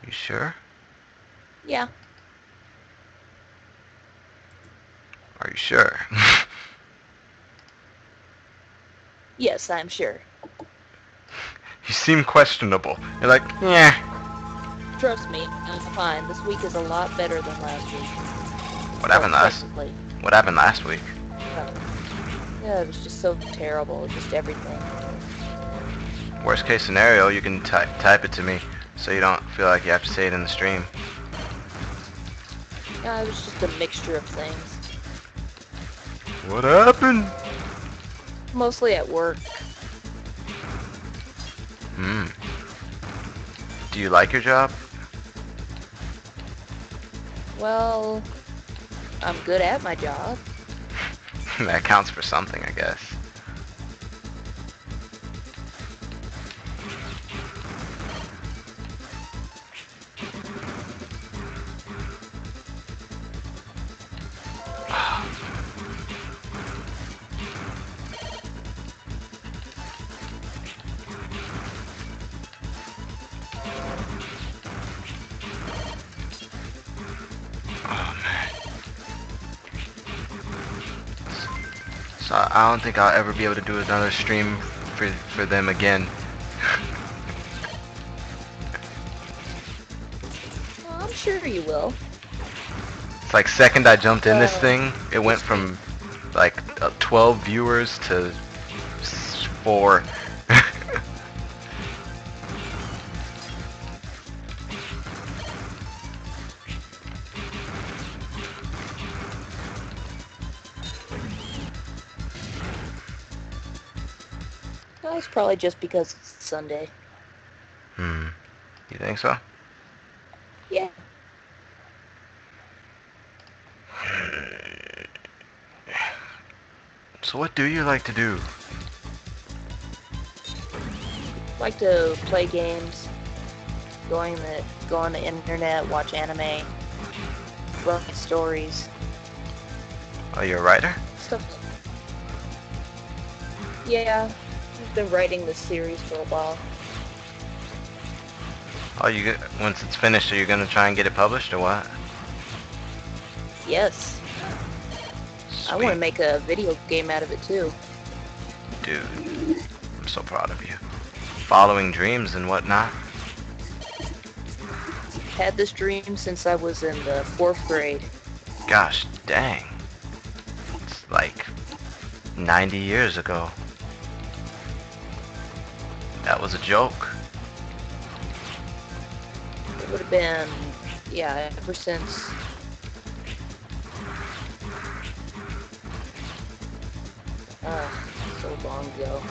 You sure? Yeah. Are you sure? Yes, I'm sure. You seem questionable. You're like, yeah. Trust me, I'm fine. This week is a lot better than last week. What Well, happened last? technically. What happened last week? Uh, yeah, it was just so terrible. Just everything. Worst case scenario, you can type it to me, so you don't feel like you have to say it in the stream. Yeah, it was just a mixture of things. What happened? Mostly at work. Hmm. Do you like your job? Well, I'm good at my job. That counts for something, I guess. Oh man. So I don't think I'll ever be able to do another stream for them again. Well, I'm sure you will. It's like second I jumped in this Uh, thing, it went just be. from like 12 viewers to 4. Well, it's probably just because it's Sunday. Hmm. You think so? Yeah. So what do you like to do? Like to play games, go on the internet, watch anime, write stories, Are you a writer? stuff. Yeah, I've been writing this series for a while. Oh, once it's finished, are you gonna try and get it published or what? Yes, I want Sweet, to make a video game out of it too. dude. I'm so proud of you. Following dreams and whatnot. Had this dream since I was in the 4th grade. Gosh, dang. It's like 90 years ago. That was a joke. It would have been, yeah, ever since. So long ago.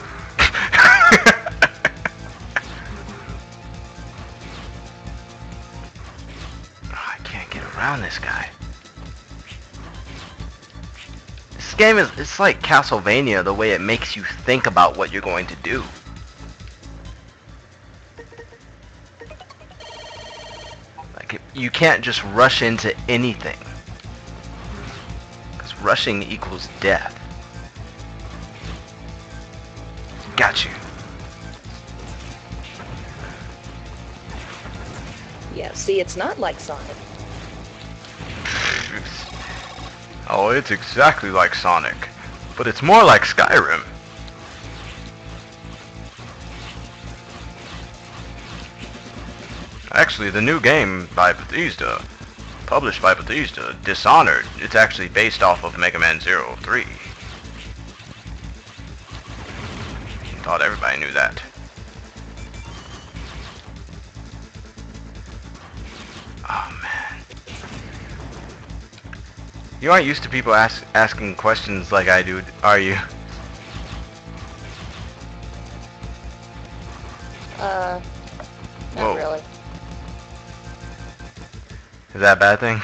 I can't get around this guy. This game it's like Castlevania, the way it makes you think about what you're going to do. Like, you can't just rush into anything. Because rushing equals death. Got you. Yeah, see, it's not like Sonic. Oh, it's exactly like Sonic. But it's more like Skyrim. Actually, the new game by Bethesda, published by Bethesda, Dishonored, it's actually based off of Megaman 3. Thought everybody knew that. Oh man. You aren't used to people asking questions like I do, are you? Not Whoa. really. Is that a bad thing?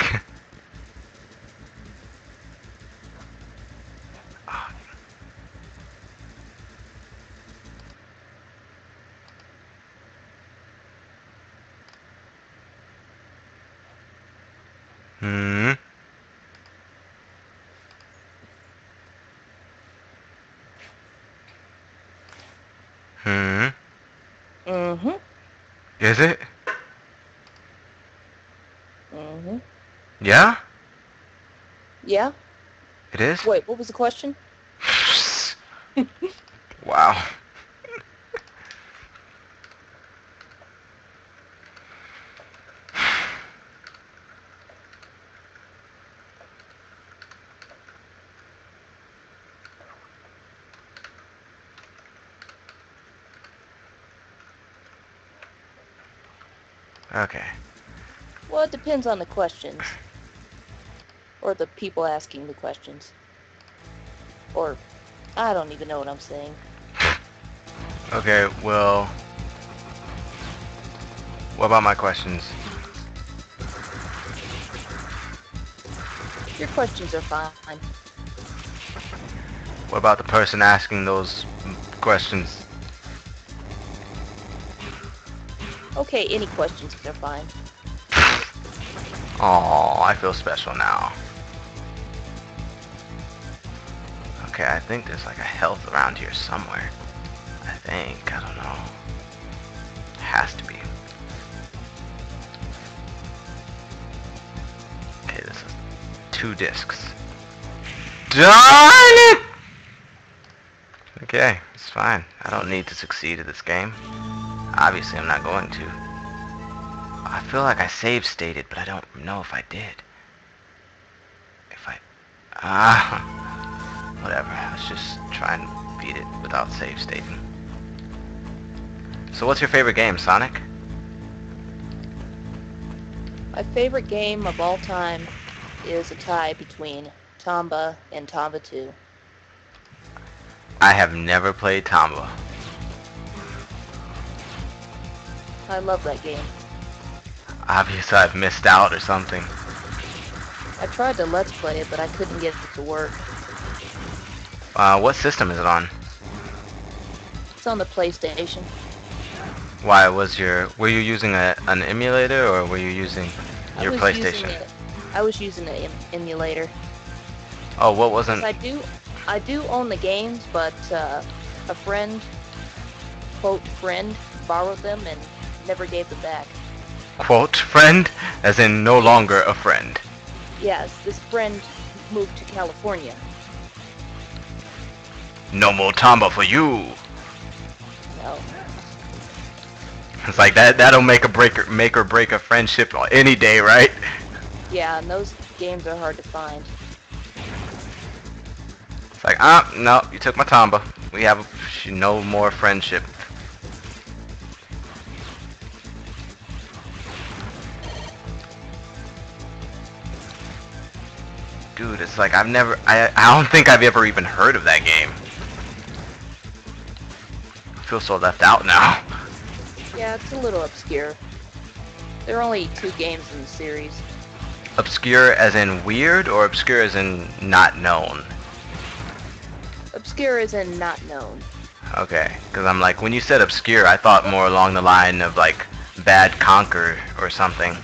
Hmm. Hmm. Mm-hmm. Is it? Mm-hmm. Yeah? Yeah? It is? Wait, what was the question? Wow. Okay. Well, it depends on the questions. Or the people asking the questions. Or, I don't even know what I'm saying. Okay, well... What about my questions? Your questions are fine. What about the person asking those questions? Okay, any questions are fine. Oh, I feel special now. Okay, I think there's like a health around here somewhere. I think, I don't know. Has to be. Okay, this is 2 discs. Darn it! Okay, it's fine. I don't need to succeed at this game. Obviously, I'm not going to. I feel like I save stated, but I don't know if I did. If I... whatever. Let's just try and beat it without save stating. So what's your favorite game, Sonic? My favorite game of all time is a tie between Tomba and Tomba 2. I have never played Tomba. I love that game. Obviously, I've missed out or something. I tried to Let's Play it, but I couldn't get it to work. What system is it on? It's on the PlayStation. Why were you using an emulator or were you using your PlayStation? I was using an emulator. Oh, what wasn't? I do own the games, but a friend, quote friend, borrowed them and never gave them back. Quote friend, as in no longer a friend. Yes, this friend moved to California. No more Tomba for you. No. It's like that'll make or break a friendship any day, right? Yeah, and those games are hard to find. It's like, no, you took my Tomba. We have no more friendship. Dude, it's like I don't think I've ever even heard of that game. I feel so left out now. Yeah, it's a little obscure. There are only 2 games in the series. Obscure as in weird or obscure as in not known? Obscure as in not known. Okay, because I'm like, when you said obscure, I thought more along the line of like Bad Conquer or something.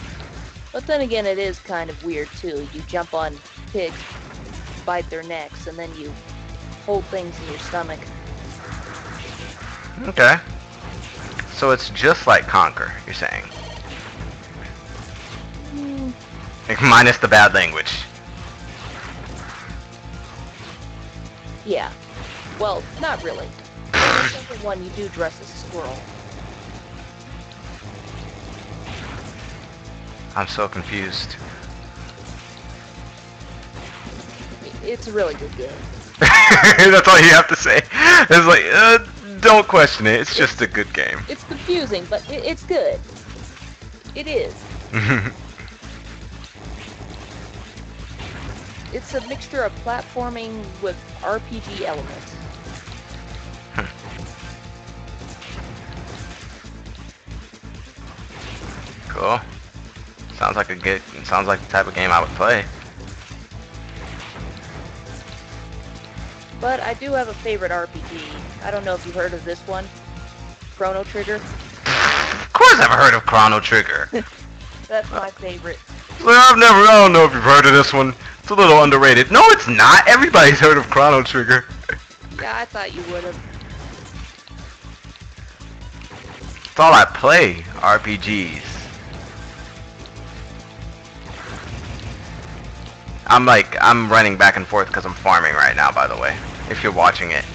But then again, it is kind of weird too. You jump on pigs, bite their necks, and then you hold things in your stomach. Okay. So it's just like Conquer, you're saying? Like, minus the bad language. Yeah. Well, not really. The second one, you do dress as a squirrel. I'm so confused. It's a really good game. That's all you have to say. It's like, don't question it. It's just a good game. It's confusing, but it's good. It is. It's a mixture of platforming with RPG elements. Cool. Sounds like the type of game I would play. But I do have a favorite RPG. I don't know if you've heard of this one. Chrono Trigger. Of course I've heard of Chrono Trigger. That's my favorite. Well, I don't know if you've heard of this one. It's a little underrated. No, it's not. Everybody's heard of Chrono Trigger. Yeah, I thought you would have. That's all I play, RPGs. I'm running back and forth because I'm farming right now, by the way, if you're watching it.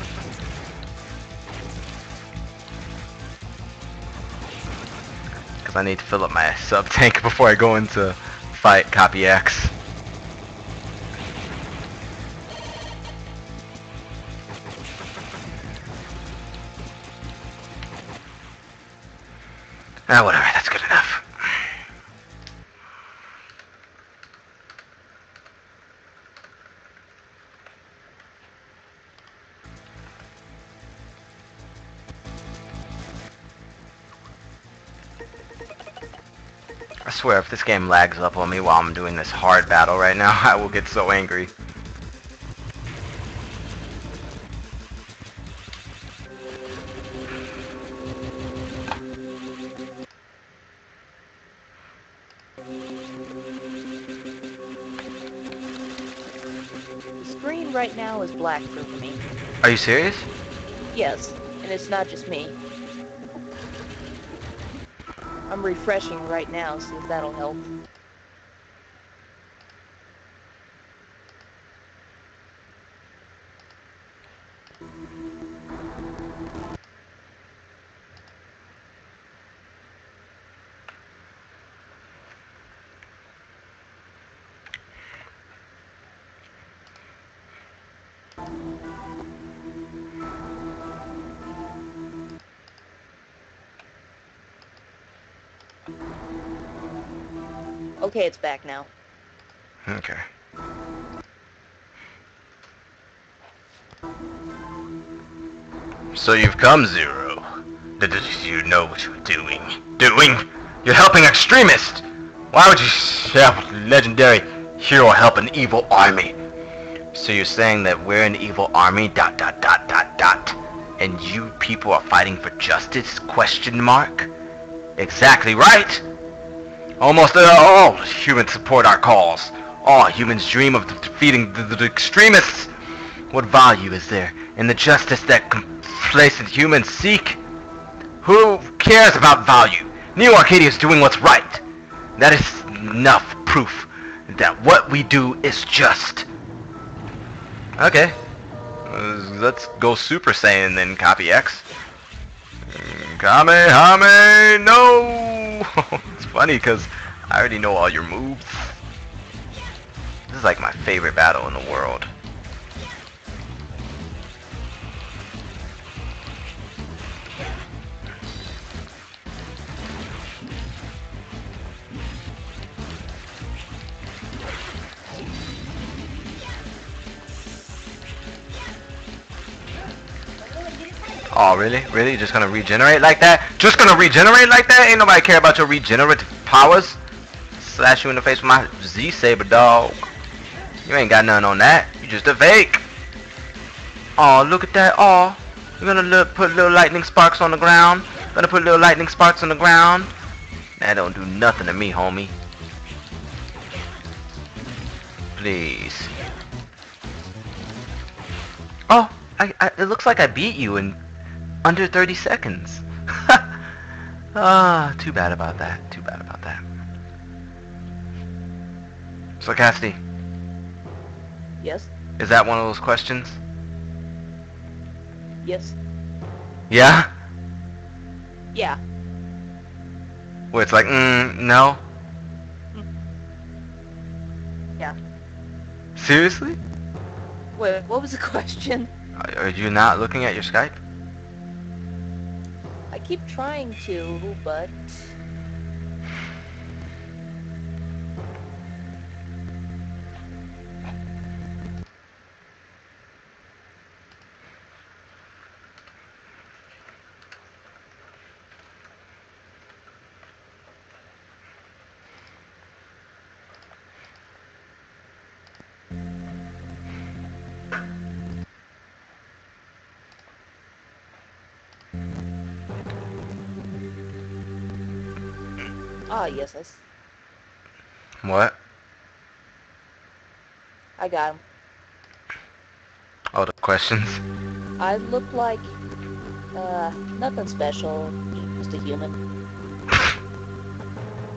Because I need to fill up my sub tank before I go into fight Copy X. Ah, whatever, that's good enough. I swear, if this game lags up on me while I'm doing this hard battle right now, I will get so angry. The screen right now is black for me. Are you serious? Yes, and it's not just me. I'm refreshing right now, see if that'll help. Okay, it's back now. Okay. So you've come, Zero. Did you know what you were doing? You're helping extremists! Why would you help legendary hero help an evil army? So you're saying that we're an evil army, ... And you people are fighting for justice, ? Exactly right! Almost all humans support our cause. All humans dream of defeating the extremists. What value is there in the justice that complacent humans seek? Who cares about value? Neo Arcadia is doing what's right. That is enough proof that what we do is just. Okay. Let's go Super Saiyan then, Copy X. Kamehame, no! It's funny because I already know all your moves. This is like my favorite battle in the world. Oh, really? Really? You're just gonna regenerate like that? Just gonna regenerate like that? Ain't nobody care about your regenerative powers. Slash you in the face with my Z-Saber, dog. You ain't got nothing on that. You just a fake. Oh, look at that. Oh, you're gonna put little lightning sparks on the ground. Gonna put little lightning sparks on the ground. That don't do nothing to me, homie. Please. Oh, it looks like I beat you in under 30 seconds. Ah, too bad about that. Too bad about that. So, Cassidy. Yes? Is that one of those questions? Yes. Yeah? Yeah. Where it's like, no? Yeah. Seriously? Wait, what was the question? Are you not looking at your Skype? I keep trying to, but... Ah, yes, What? I got him. Oh, the questions? I look like, nothing special, just a human.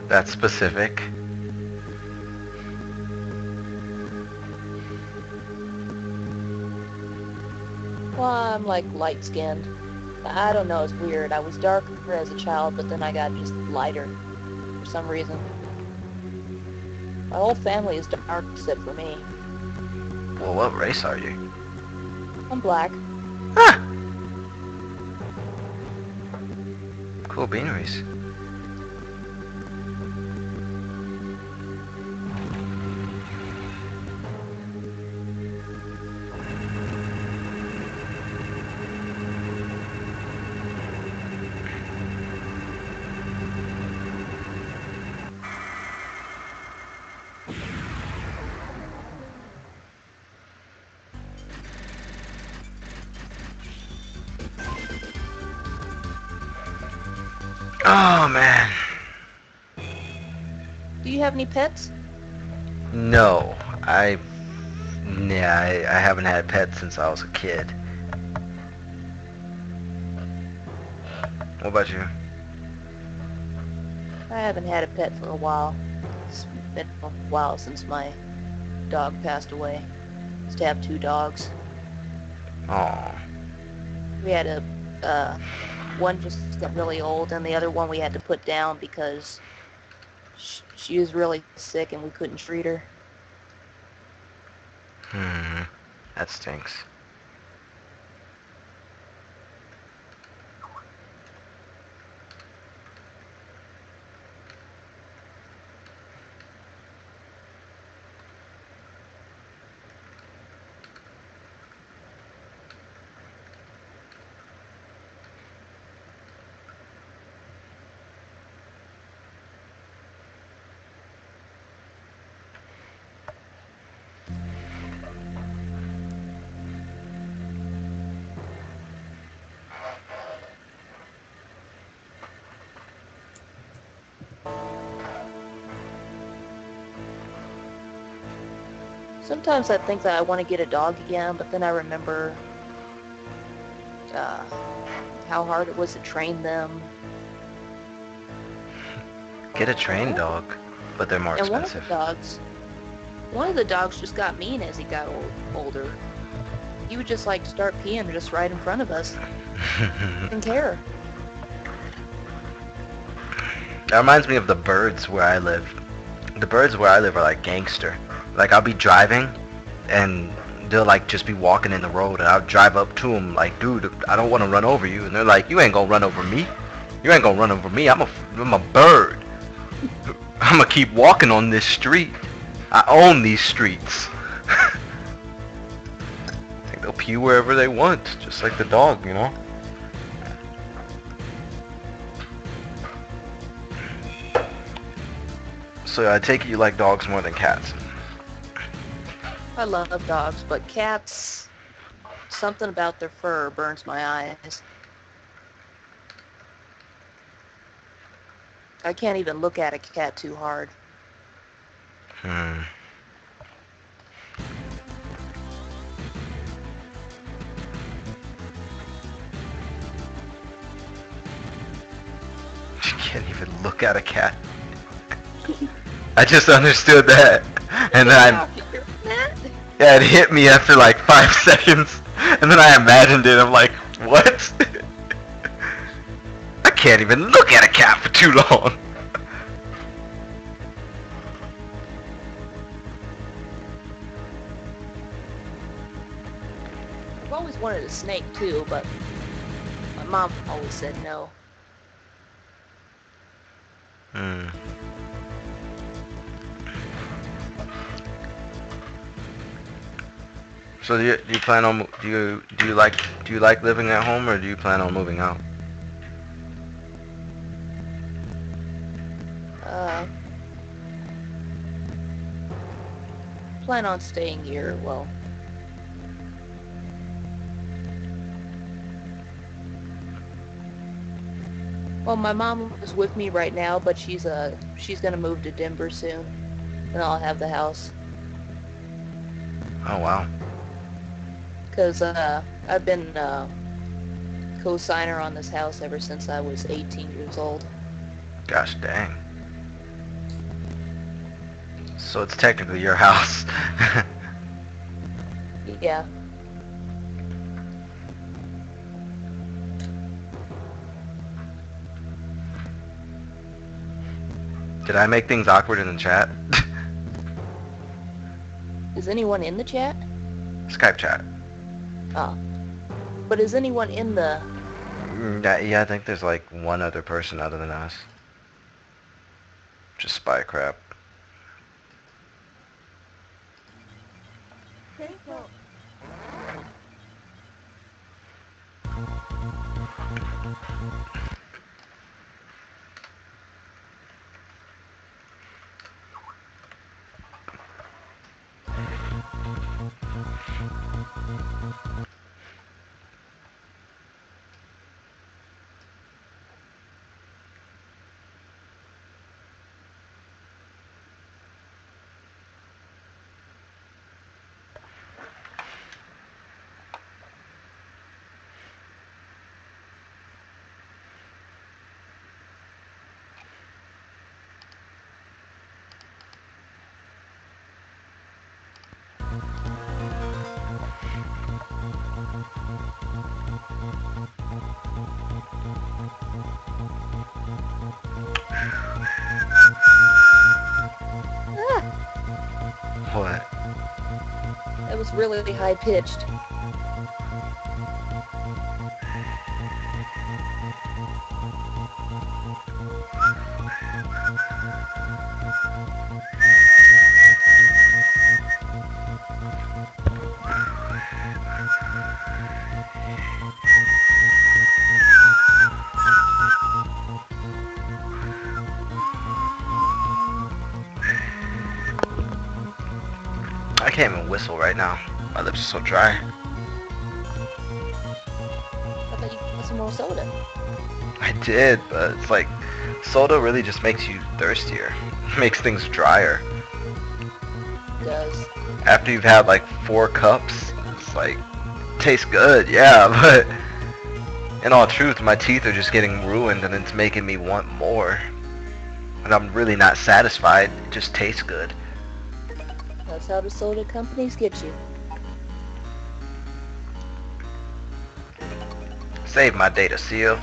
That's specific. Well, I'm like light-skinned. I don't know, it's weird. I was darker as a child, but then I got just lighter for some reason. My whole family is dark except for me. Well, what race are you? I'm black. Ah! Cool beaneries. Oh man. Do you have any pets? No, I haven't had pets since I was a kid. What about you? I haven't had a pet for a while. It's been a while since my dog passed away. Used to have 2 dogs. Oh. We had one just got really old, and the other one we had to put down because she was really sick and we couldn't treat her. That stinks. Sometimes I think that I want to get a dog again, but then I remember how hard it was to train them. Get a trained dog, but they're more And expensive. one of the dogs just got mean as he got older. He would just like start peeing just right in front of us. Didn't care. That reminds me of the birds where I live. The birds where I live are like gangster. Like I'll be driving and they'll like just be walking in the road and I'll drive up to them like, dude, I don't want to run over you. And they're like, you ain't gonna run over me. You ain't gonna run over me. I'm a bird. I'm gonna keep walking on this street. I own these streets. I think they'll pee wherever they want, just like the dog, you know? So I take it you like dogs more than cats. I love dogs, but cats, something about their fur burns my eyes. I can't even look at a cat too hard. You can't even look at a cat. I just understood that. And then yeah, it hit me after like 5 seconds. And then I imagined it. I'm like, what? I can't even look at a cat for too long. I've always wanted a snake too, but my mom always said no. So do you plan on do you like living at home, or do you plan on moving out? Plan on staying here. Well, my mom is with me right now, but she's gonna move to Denver soon, and I'll have the house. Oh wow. Because I've been co-signer on this house ever since I was 18 years old. Gosh dang. So it's technically your house. Yeah. Did I make things awkward in the chat? Is anyone in the chat? Skype chat. Oh. But is anyone in the... Yeah, I think there's like one other person other than us. Just spy crap. What? That was really high-pitched. I can't even whistle right now. My lips are so dry. I thought you put some more soda. I did, but it's like soda really just makes you thirstier. Makes things drier. It does. After you've had like 4 cups, it's like tastes good, yeah, but in all truth, my teeth are just getting ruined and it's making me want more. And I'm really not satisfied. It just tastes good. That's how the soda companies get you. Save my data, seal.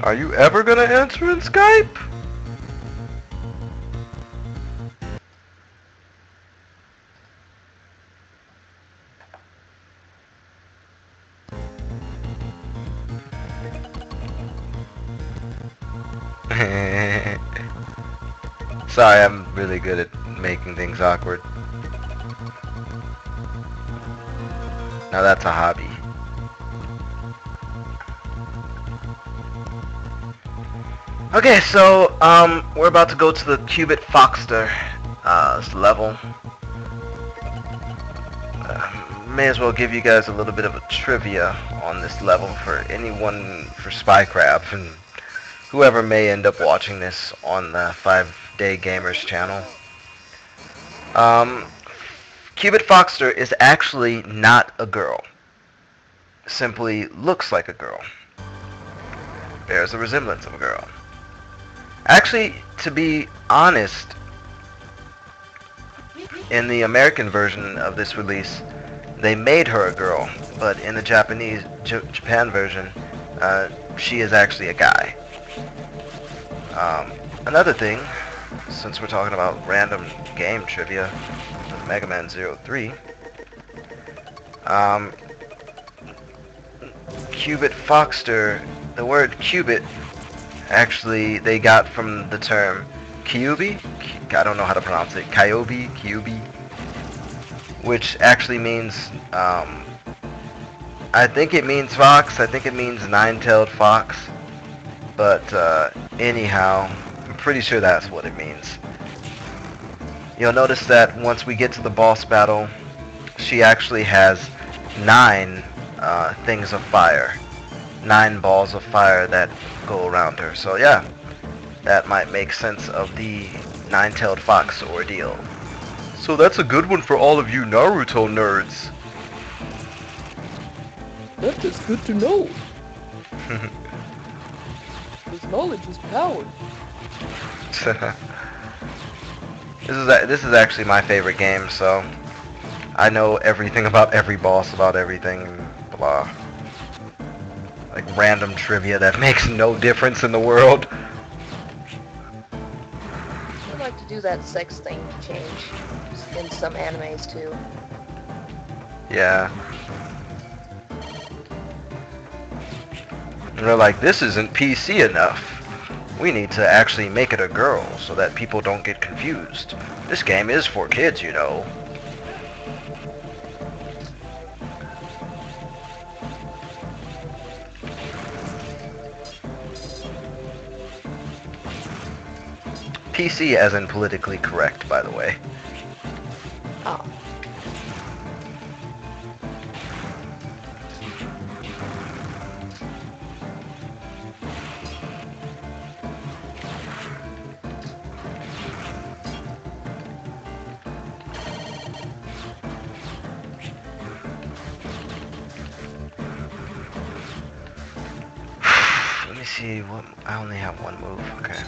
Are you ever gonna answer in Skype? Sorry, I'm really good at making things awkward. Now that's a hobby. Okay, so we're about to go to the Qubit Foxter level. May as well give you guys a little bit of a trivia on this level for anyone for Spycraft and whoever may end up watching this on the 5DayGamers channel. Qubit Foxter is actually not a girl. Simply looks like a girl. Bears a resemblance of a girl. Actually, to be honest, in the American version of this release, they made her a girl, but in the Japan version, she is actually a guy. Another thing, since we're talking about random game trivia with Megaman 03, Qubit Foxter, the word qubit, actually they got from the term Kyubi, I don't know how to pronounce it, Kyubi, which actually means, I think it means fox, I think it means nine-tailed fox, but anyhow, I'm pretty sure that's what it means. You'll notice that once we get to the boss battle, she actually has 9 things of fire, 9 balls of fire that go around her. So yeah, that might make sense of the nine-tailed fox ordeal. So that's a good one for all of you Naruto nerds. That is good to know. Because knowledge is power. This is actually my favorite game, so I know everything about every boss, about everything, blah. Like random trivia that makes no difference in the world. I like to do that sex thing change in some animes too. Yeah. And they're like, this isn't PC enough. We need to actually make it a girl so that people don't get confused. This game is for kids, you know. PC as in politically correct, by the way. Oh. Let me see what I only have one move. Okay.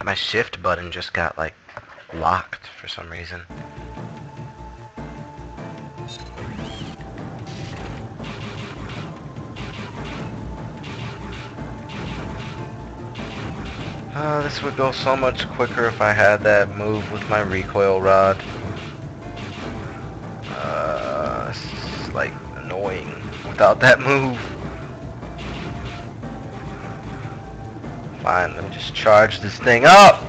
My shift button just got like locked for some reason. This would go so much quicker if I had that move with my recoil rod. This is like annoying without that move. Fine, let me just charge this thing up!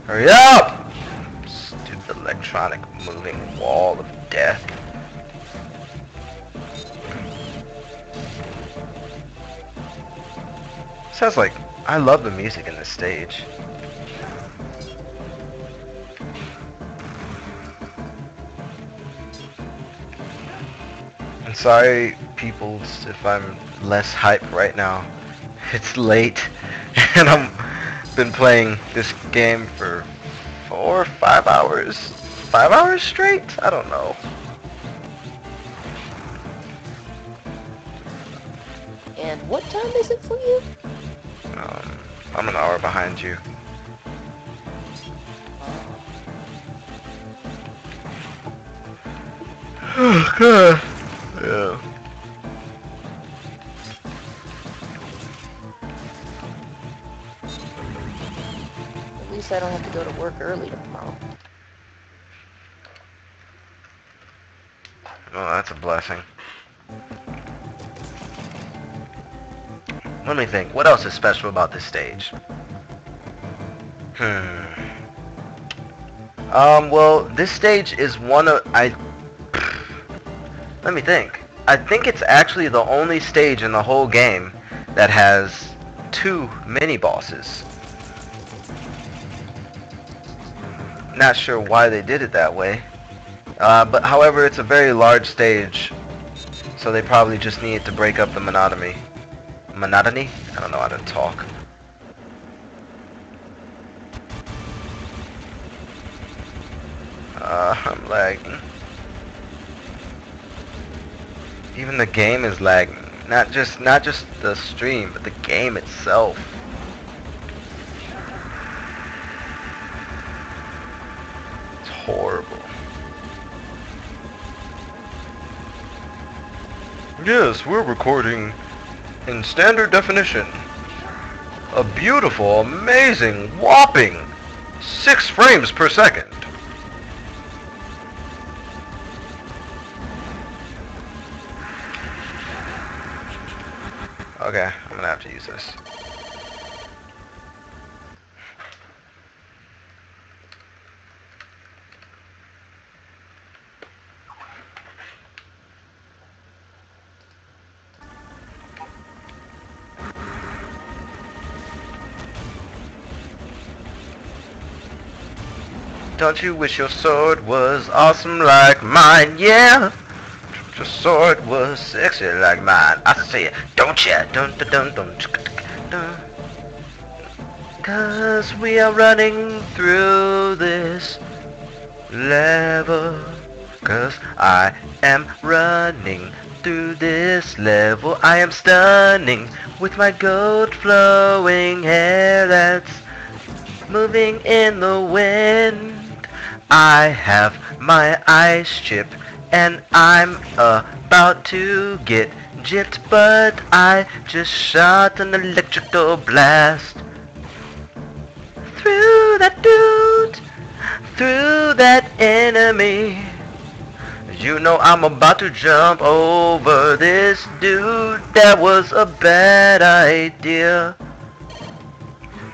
Hurry up! Stupid electronic moving wall of death. Sounds like I love the music in this stage. I'm sorry, people, if I'm less hype right now. It's late, and I've been playing this game for 4 or 5 hours. 5 hours straight? I don't know. And what time is it for you? I'm an hour behind you. Oh, God. Yeah. At least I don't have to go to work early tomorrow. Well, that's a blessing. Let me think. What else is special about this stage? Well, this stage is one of... Let me think. I think it's actually the only stage in the whole game that has 2 mini-bosses. Not sure why they did it that way. But however, it's a very large stage, so they probably just needed to break up the monotony. Monotony? I don't know how to talk. I'm lagging. Even the game is lagging. Not just the stream, but the game itself. It's horrible. Yes, we're recording in standard definition. A beautiful, amazing, whopping 6 frames per second. Okay, I'm gonna have to use this. Don't you wish your sword was awesome like mine? Yeah. Your sword was sexy like mine. I say, don't ya? Dun. 'Cause we are running through this level. 'Cause I am running through this level. I am stunning with my gold flowing hair that's moving in the wind. I have my ice chip and I'm about to get gypped, but I just shot an electrical blast through that dude, through that enemy. You know I'm about to jump over this dude. That was a bad idea.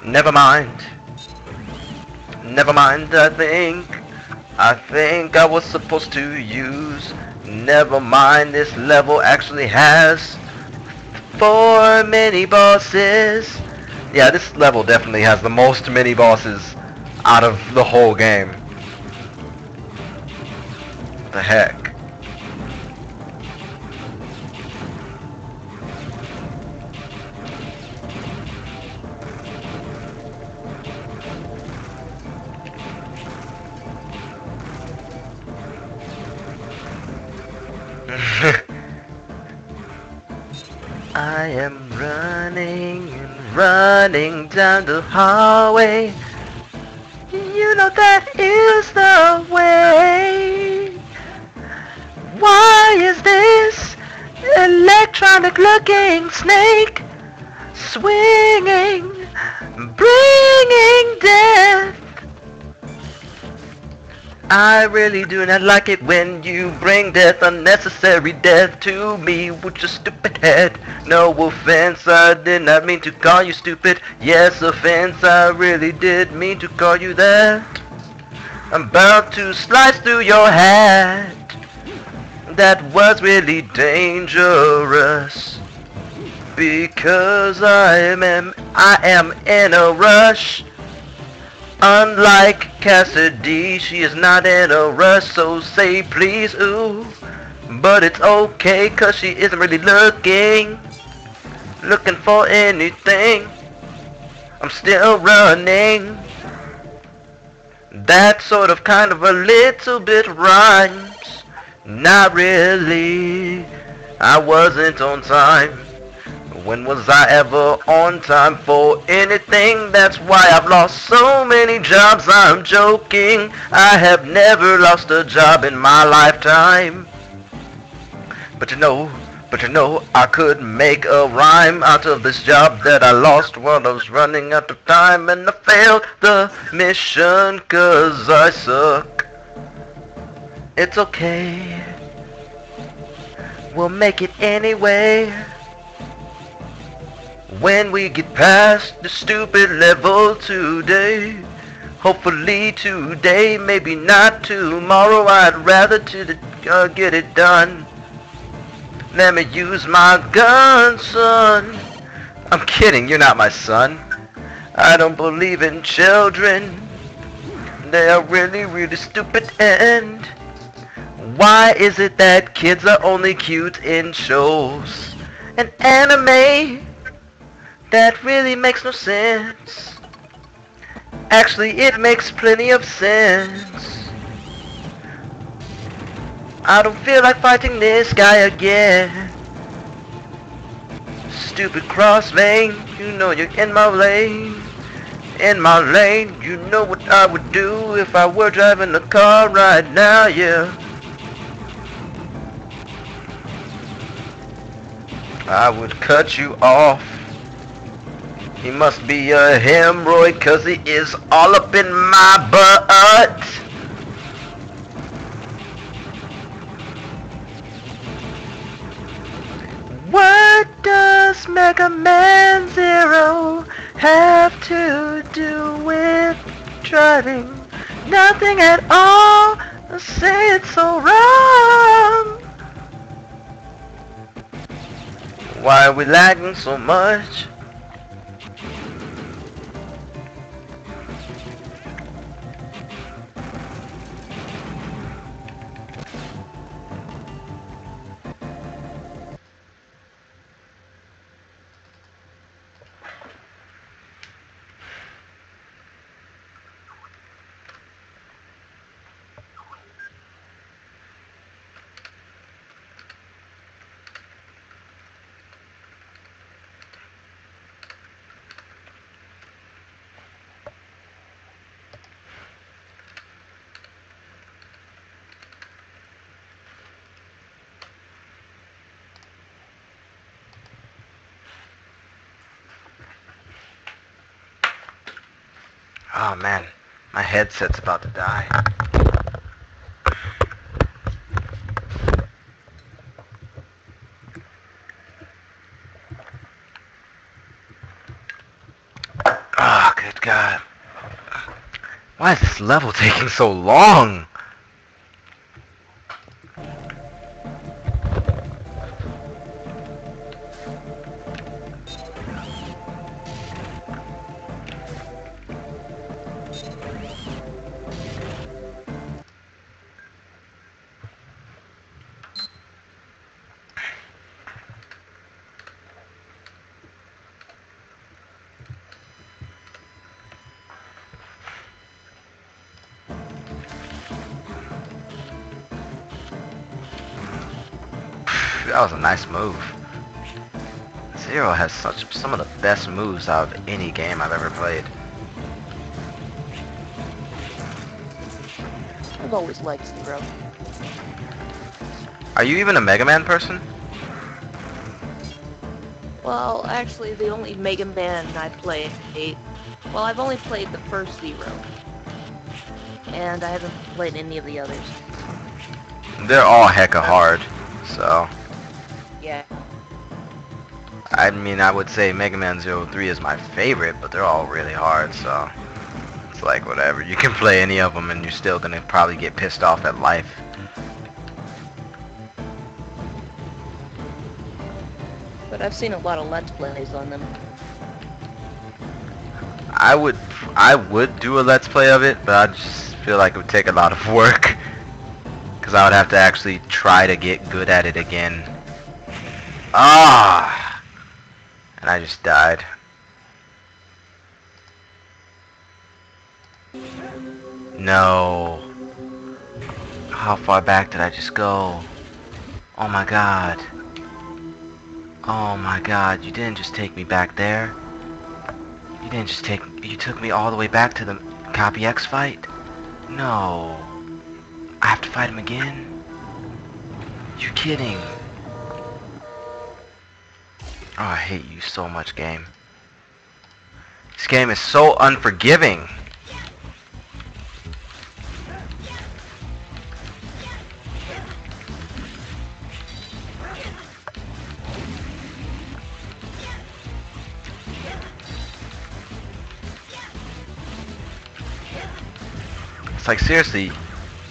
Never mind. Never mind, I think I was supposed to use. Never mind, this level actually has 4 mini bosses. Yeah, this level definitely has the most mini bosses out of the whole game. What the heck? I am running and running down the hallway. You know that is the way. Why is this electronic looking snake swinging, bringing death? I really do not like it when you bring death, unnecessary death to me with your stupid head. No offense, I did not mean to call you stupid. Yes, offense, I really did mean to call you that. I'm about to slice through your hat. That was really dangerous. Because I am in a rush. Unlike Cassidy, she is not in a rush, so say please, ooh. But it's okay, 'cause she isn't really looking for anything. I'm still running. That sort of kind of a little bit rhymes. Not really. I wasn't on time. When was I ever on time for anything? That's why I've lost so many jobs. I'm joking. I have never lost a job in my lifetime. But you know, I could make a rhyme out of this job that I lost while I was running out of time. And I failed the mission 'cause I suck. It's okay. We'll make it anyway. When we get past the stupid level today, hopefully today, maybe not tomorrow. I'd rather get it done. Let me use my gun, son. I'm kidding, you're not my son. I don't believe in children. They are really, really stupid. And why is it that kids are only cute in shows and anime? That really makes no sense. Actually, it makes plenty of sense. I don't feel like fighting this guy again. Stupid crosslane, you know you're in my lane. In my lane, you know what I would do if I were driving a car right now, yeah. I would cut you off. He must be a hemorrhoid 'cause he is all up in my butt. What does Megaman 0 have to do with driving? Nothing at all. I say it's so wrong. Why are we lagging so much? Oh man, my headset's about to die. Oh, good God. Why is this level taking so long? That was a nice move. Zero has some of the best moves out of any game I've ever played. I've always liked Zero. Are you even a Megaman person? Well, actually, the only Mega Man I played, well, I've only played the first Zero, and I haven't played any of the others. They're all hecka hard, so... Yeah. I mean, I would say Mega Man 03 is my favorite, but they're all really hard, so... It's like, whatever. You can play any of them and you're still gonna probably get pissed off at life. But I've seen a lot of Let's Plays on them. I would do a Let's Play of it, but I just feel like it would take a lot of work. Because I would have to actually try to get good at it again. Ah! And I just died. No. How far back did I just go? Oh my God. Oh my God, you didn't just take me back there. You didn't just you took me all the way back to the Copy X fight? No. I have to fight him again? You're kidding. Oh, I hate you so much, game. This game is so unforgiving. It's like, seriously,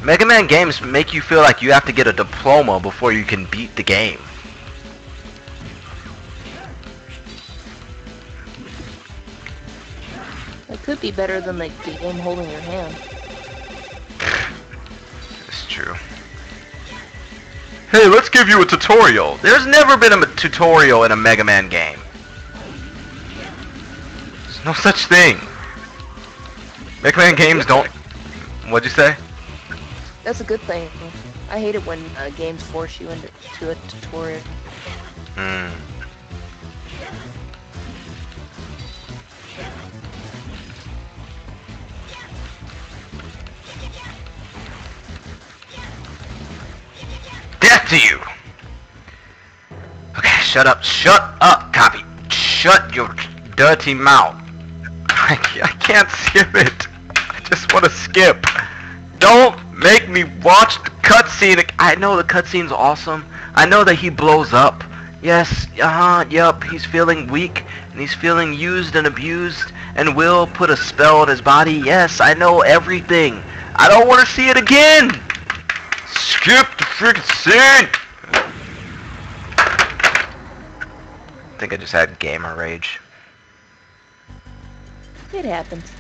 Mega Man games make you feel like you have to get a diploma before you can beat the game. It could be better than the game holding your hand. It's true. Hey, let's give you a tutorial. There's never been a tutorial in a Mega Man game. There's no such thing. Mega Man games don't... What'd you say? That's a good thing. I hate it when games force you into a tutorial. Death to you! Okay, shut up, Copy. Shut your dirty mouth. I can't skip it. I just want to skip. Don't make me watch the cutscene. I know the cutscene's awesome. I know that he blows up. Yes, yup, he's feeling weak, and he's feeling used and abused, and will put a spell on his body. Yes, I know everything. I don't want to see it again. Skip the freaking scene. I think I just had gamer rage. It happens.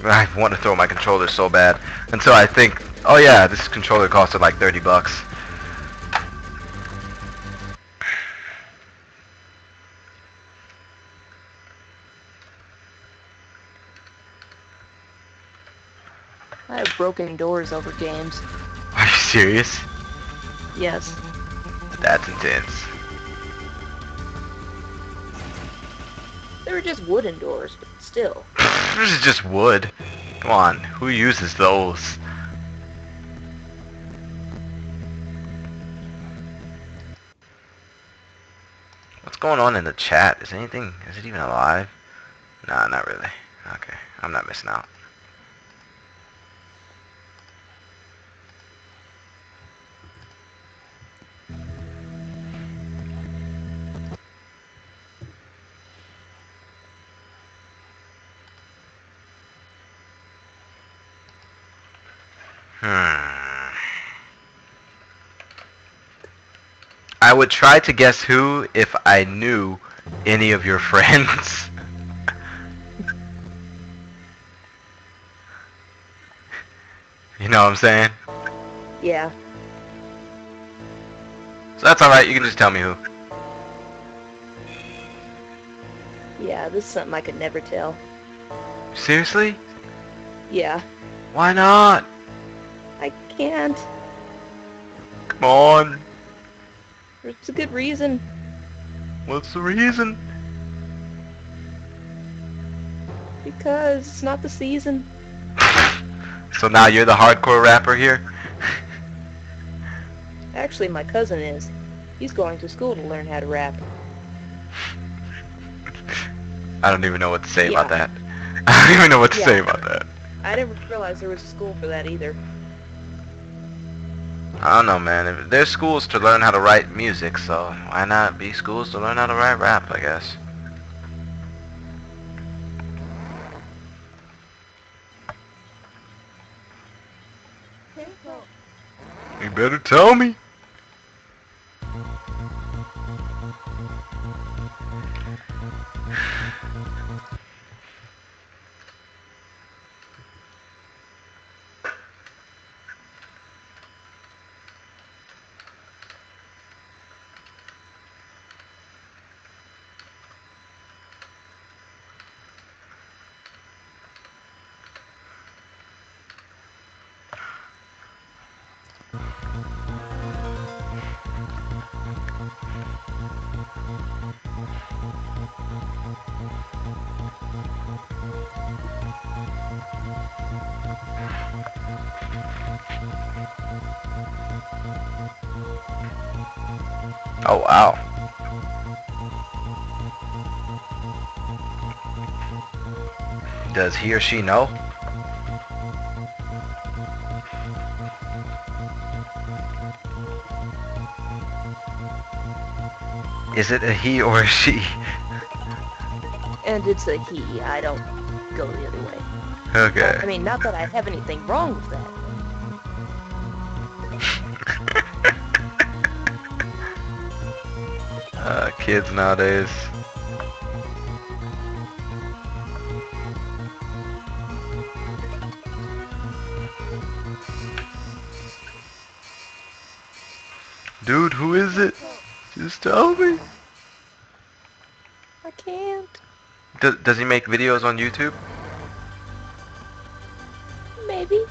I want to throw my controller so bad until I think, oh yeah, this controller costed like 30 bucks. I have broken doors over games. Are you serious? Yes. That's intense. They were just wooden doors, but still. This is just wood. Come on, who uses those? What's going on in the chat? Is it even alive? Nah, not really. Okay, I'm not missing out. I would try to guess who if I knew any of your friends. You know what I'm saying? Yeah. So that's alright, you can just tell me who. Yeah, this is something I could never tell. Seriously? Yeah. Why not? I can't. Come on. There's a good reason. What's the reason? Because it's not the season. So now you're the hardcore rapper here? Actually, my cousin is. He's going to school to learn how to rap. I don't even know what to say Yeah. about that. I don't even know what to Yeah. say about that. I didn't realize there was a school for that either. I don't know, man. If there's schools to learn how to write music, so why not be schools to learn how to write rap, I guess. You better tell me. Oh, wow. Does he or she know? Is it a he or a she? And it's a he. I don't go the other way. Okay. I mean, not that I have anything wrong with that. Kids nowadays. Dude, who is it? Just tell me. I can't. Does he make videos on YouTube? Maybe.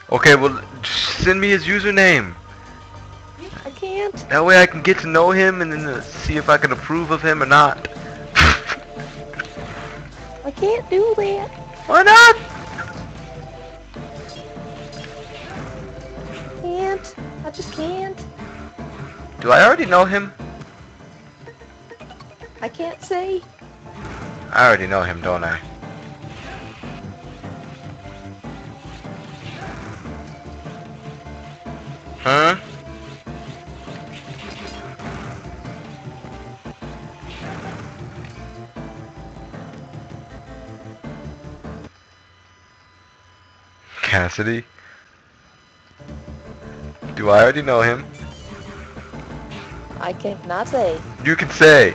Okay, well, just send me his username. I can't. That way I can get to know him and then see if I can approve of him or not. I can't do that. Why not? Can't. I just can't. Do I already know him? I can't say. I already know him, don't I? Huh? Cassidy? Do I already know him? I cannot say. You can say.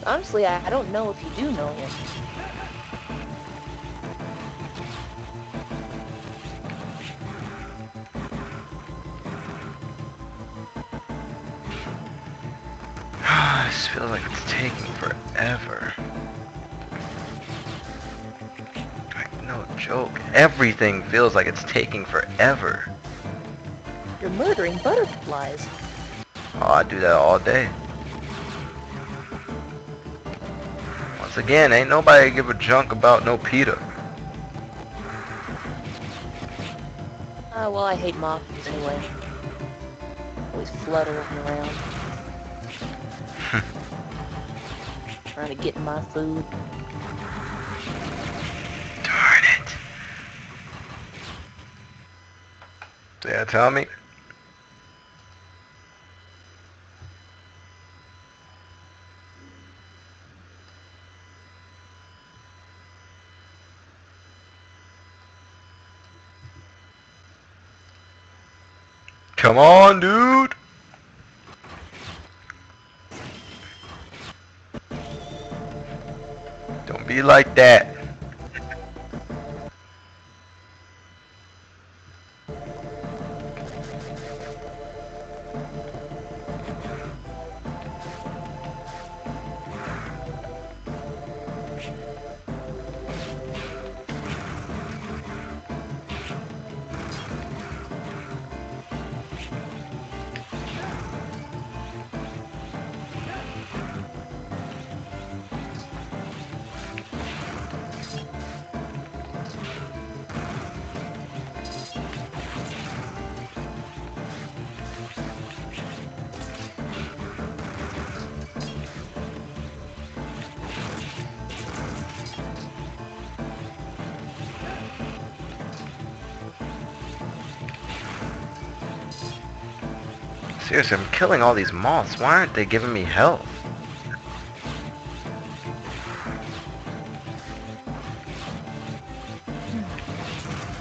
Honestly, I don't know if you do know him. This feels like it's taking forever. Like, no joke. Everything feels like it's taking forever. You're murdering butterflies. Oh, I do that all day. Once again, ain't nobody give a junk about no PETA. Well, I hate moths anyway. Always fluttering around. trying to get in my food. Darn it. Yeah, tell me. Come on, dude. Don't be like that. Seriously, I'm killing all these moths. Why aren't they giving me health?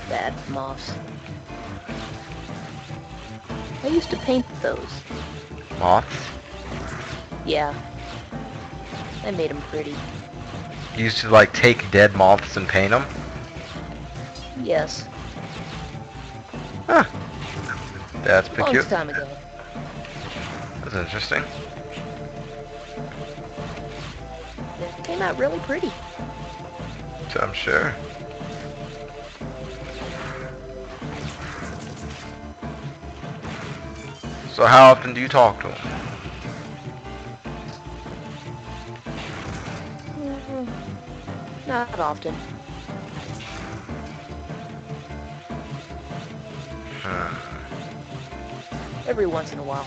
Bad moths. I used to paint those. Moths? Yeah. I made them pretty. You used to like take dead moths and paint them? Yes. Huh. That's Long peculiar. time ago. That's interesting. It came out really pretty. So I'm sure. So how often do you talk to him? Not often. Every once in a while.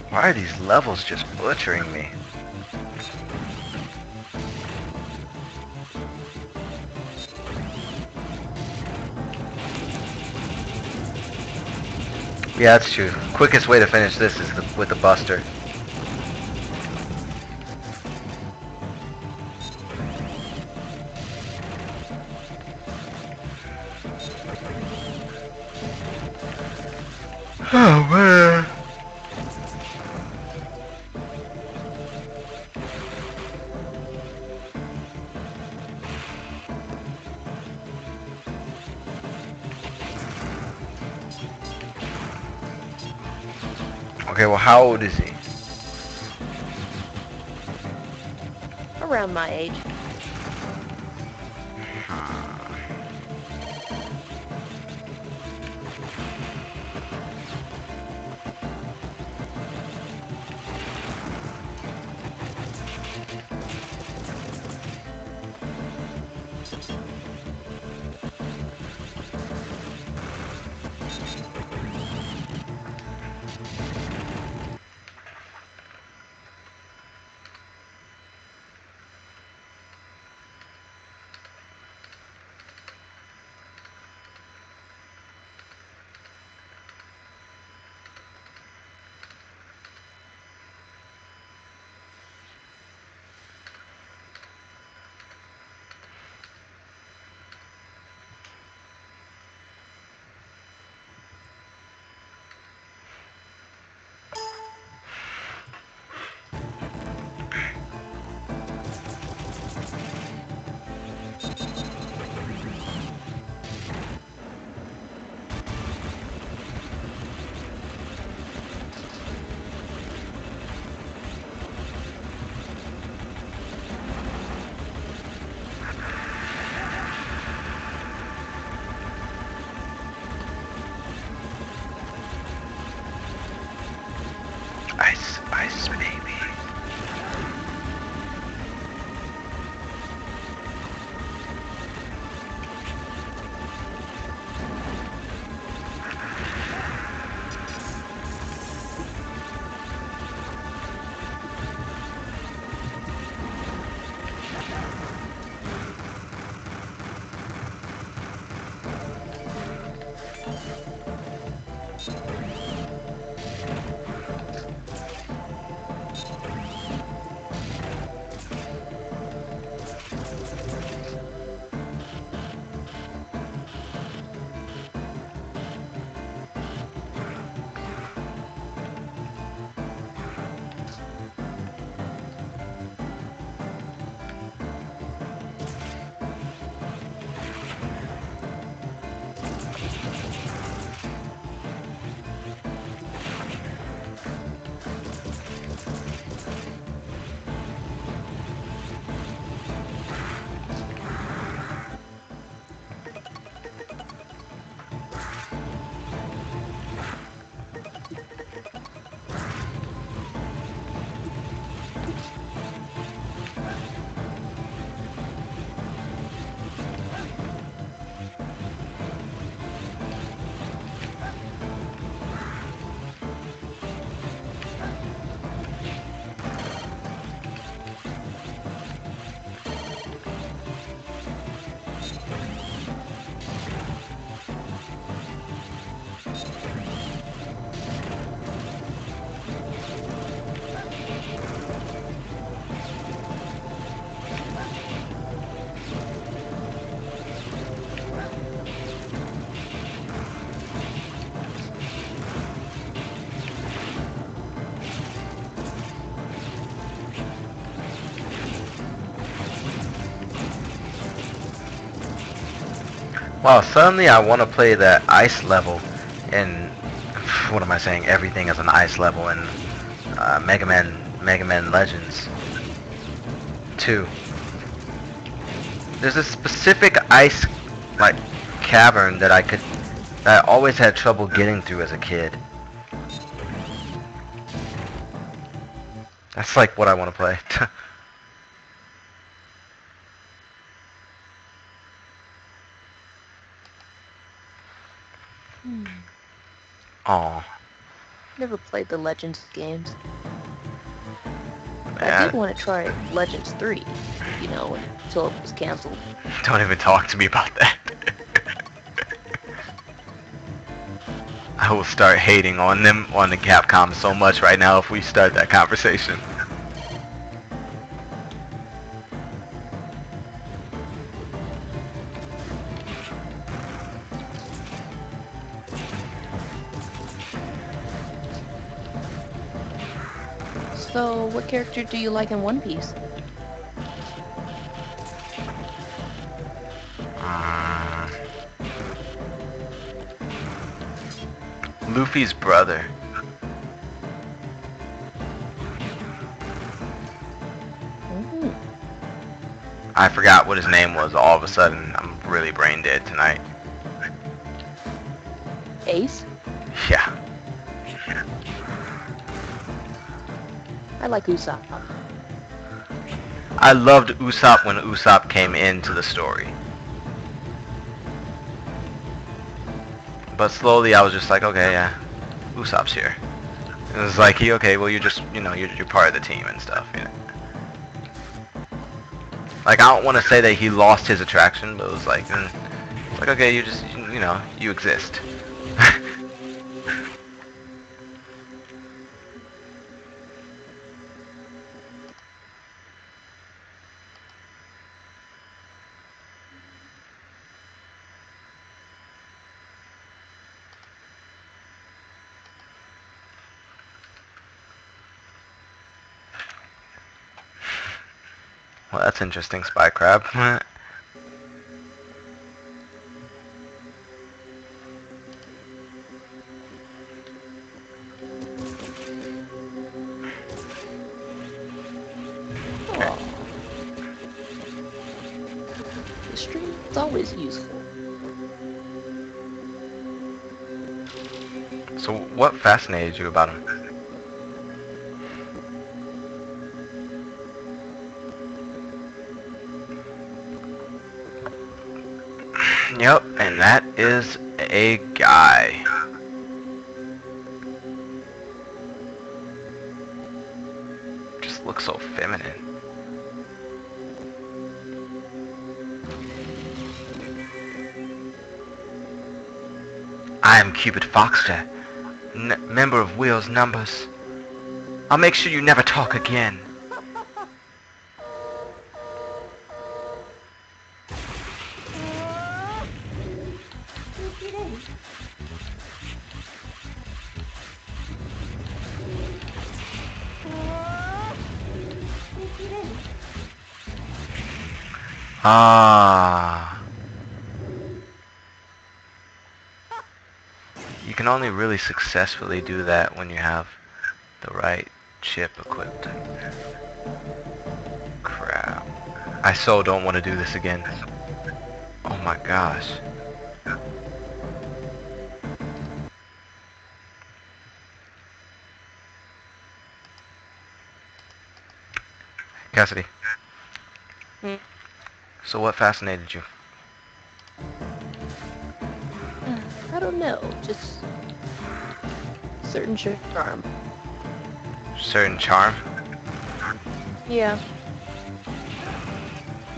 Why are these levels just butchering me? Yeah, that's true. Quickest way to finish this is with the buster. Oh man. Okay, well, how old is he? Around my age. Ice baby. Wow, suddenly I want to play that ice level in, what am I saying, everything is an ice level in Megaman Legends 2. There's a specific ice, like, cavern that I always had trouble getting through as a kid. That's like what I want to play. Aw. Never played the Legends games. Yeah. I did want to try Legends 3, you know, until it was canceled. Don't even talk to me about that. I will start hating on them, on the Capcom so much right now if we start that conversation. So, what character do you like in One Piece? Luffy's brother. I forgot what his name was. All of a sudden, I'm really brain dead tonight. Ace? Yeah. I like Usopp. I loved Usopp when Usopp came into the story. But slowly I was just like, okay, yeah, Usopp's here. It was like, okay, well you're just, you know, you're part of the team and stuff, you know. Like, I don't want to say that he lost his attraction, but it was like, like, okay, you just, you know, you exist. Well, that's interesting, Spy Crab. The stream is always useful. So, what fascinated you about him? Yep, and that is a guy. Just looks so feminine. I am Cupid Foxter, member of Wheel's Numbers. I'll make sure you never talk again. Ah. You can only really successfully do that when you have the right chip equipped. Crap. I so don't want to do this again. Oh my gosh. Cassidy. So what fascinated you? I don't know, just certain charm. Certain charm? Yeah.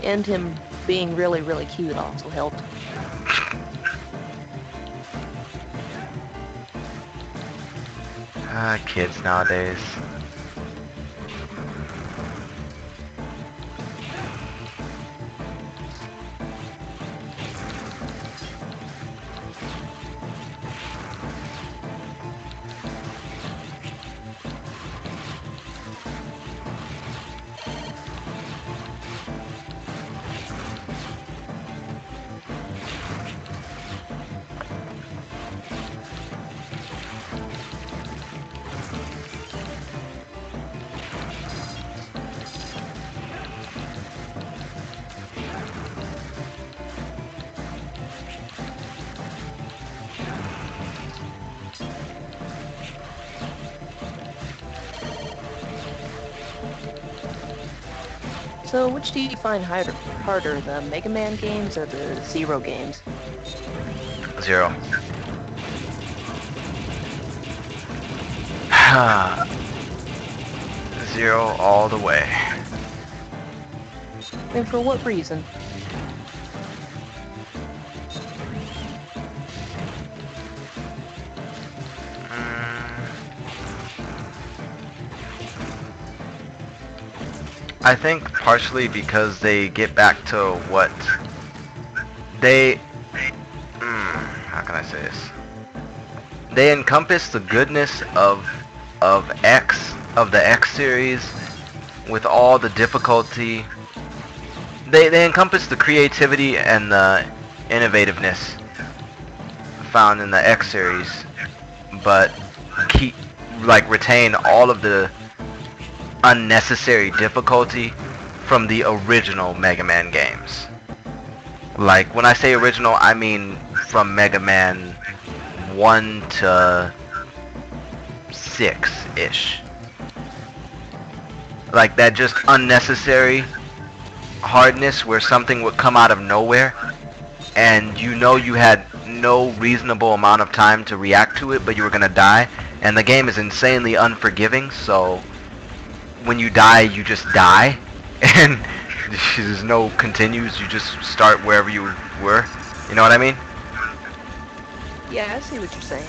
And him being really, really cute also helped. Kids nowadays. So, which do you find harder, the Mega Man games or the Zero games? Zero. Zero all the way. And for what reason? I think partially because they get back to what they how can I say this? They encompass the goodness of the X series with all the difficulty. They encompass the creativity and the innovativeness found in the X series, but retain all of the unnecessary difficulty from the original Mega Man games. Like, when I say original, I mean from Mega Man 1 to 6-ish. Like, that just unnecessary hardness where something would come out of nowhere and you know you had no reasonable amount of time to react to it, but you were gonna die, and the game is insanely unforgiving, so when you die, you just die, and there's no continues, you just start wherever you were. You know what I mean? Yeah, I see what you're saying.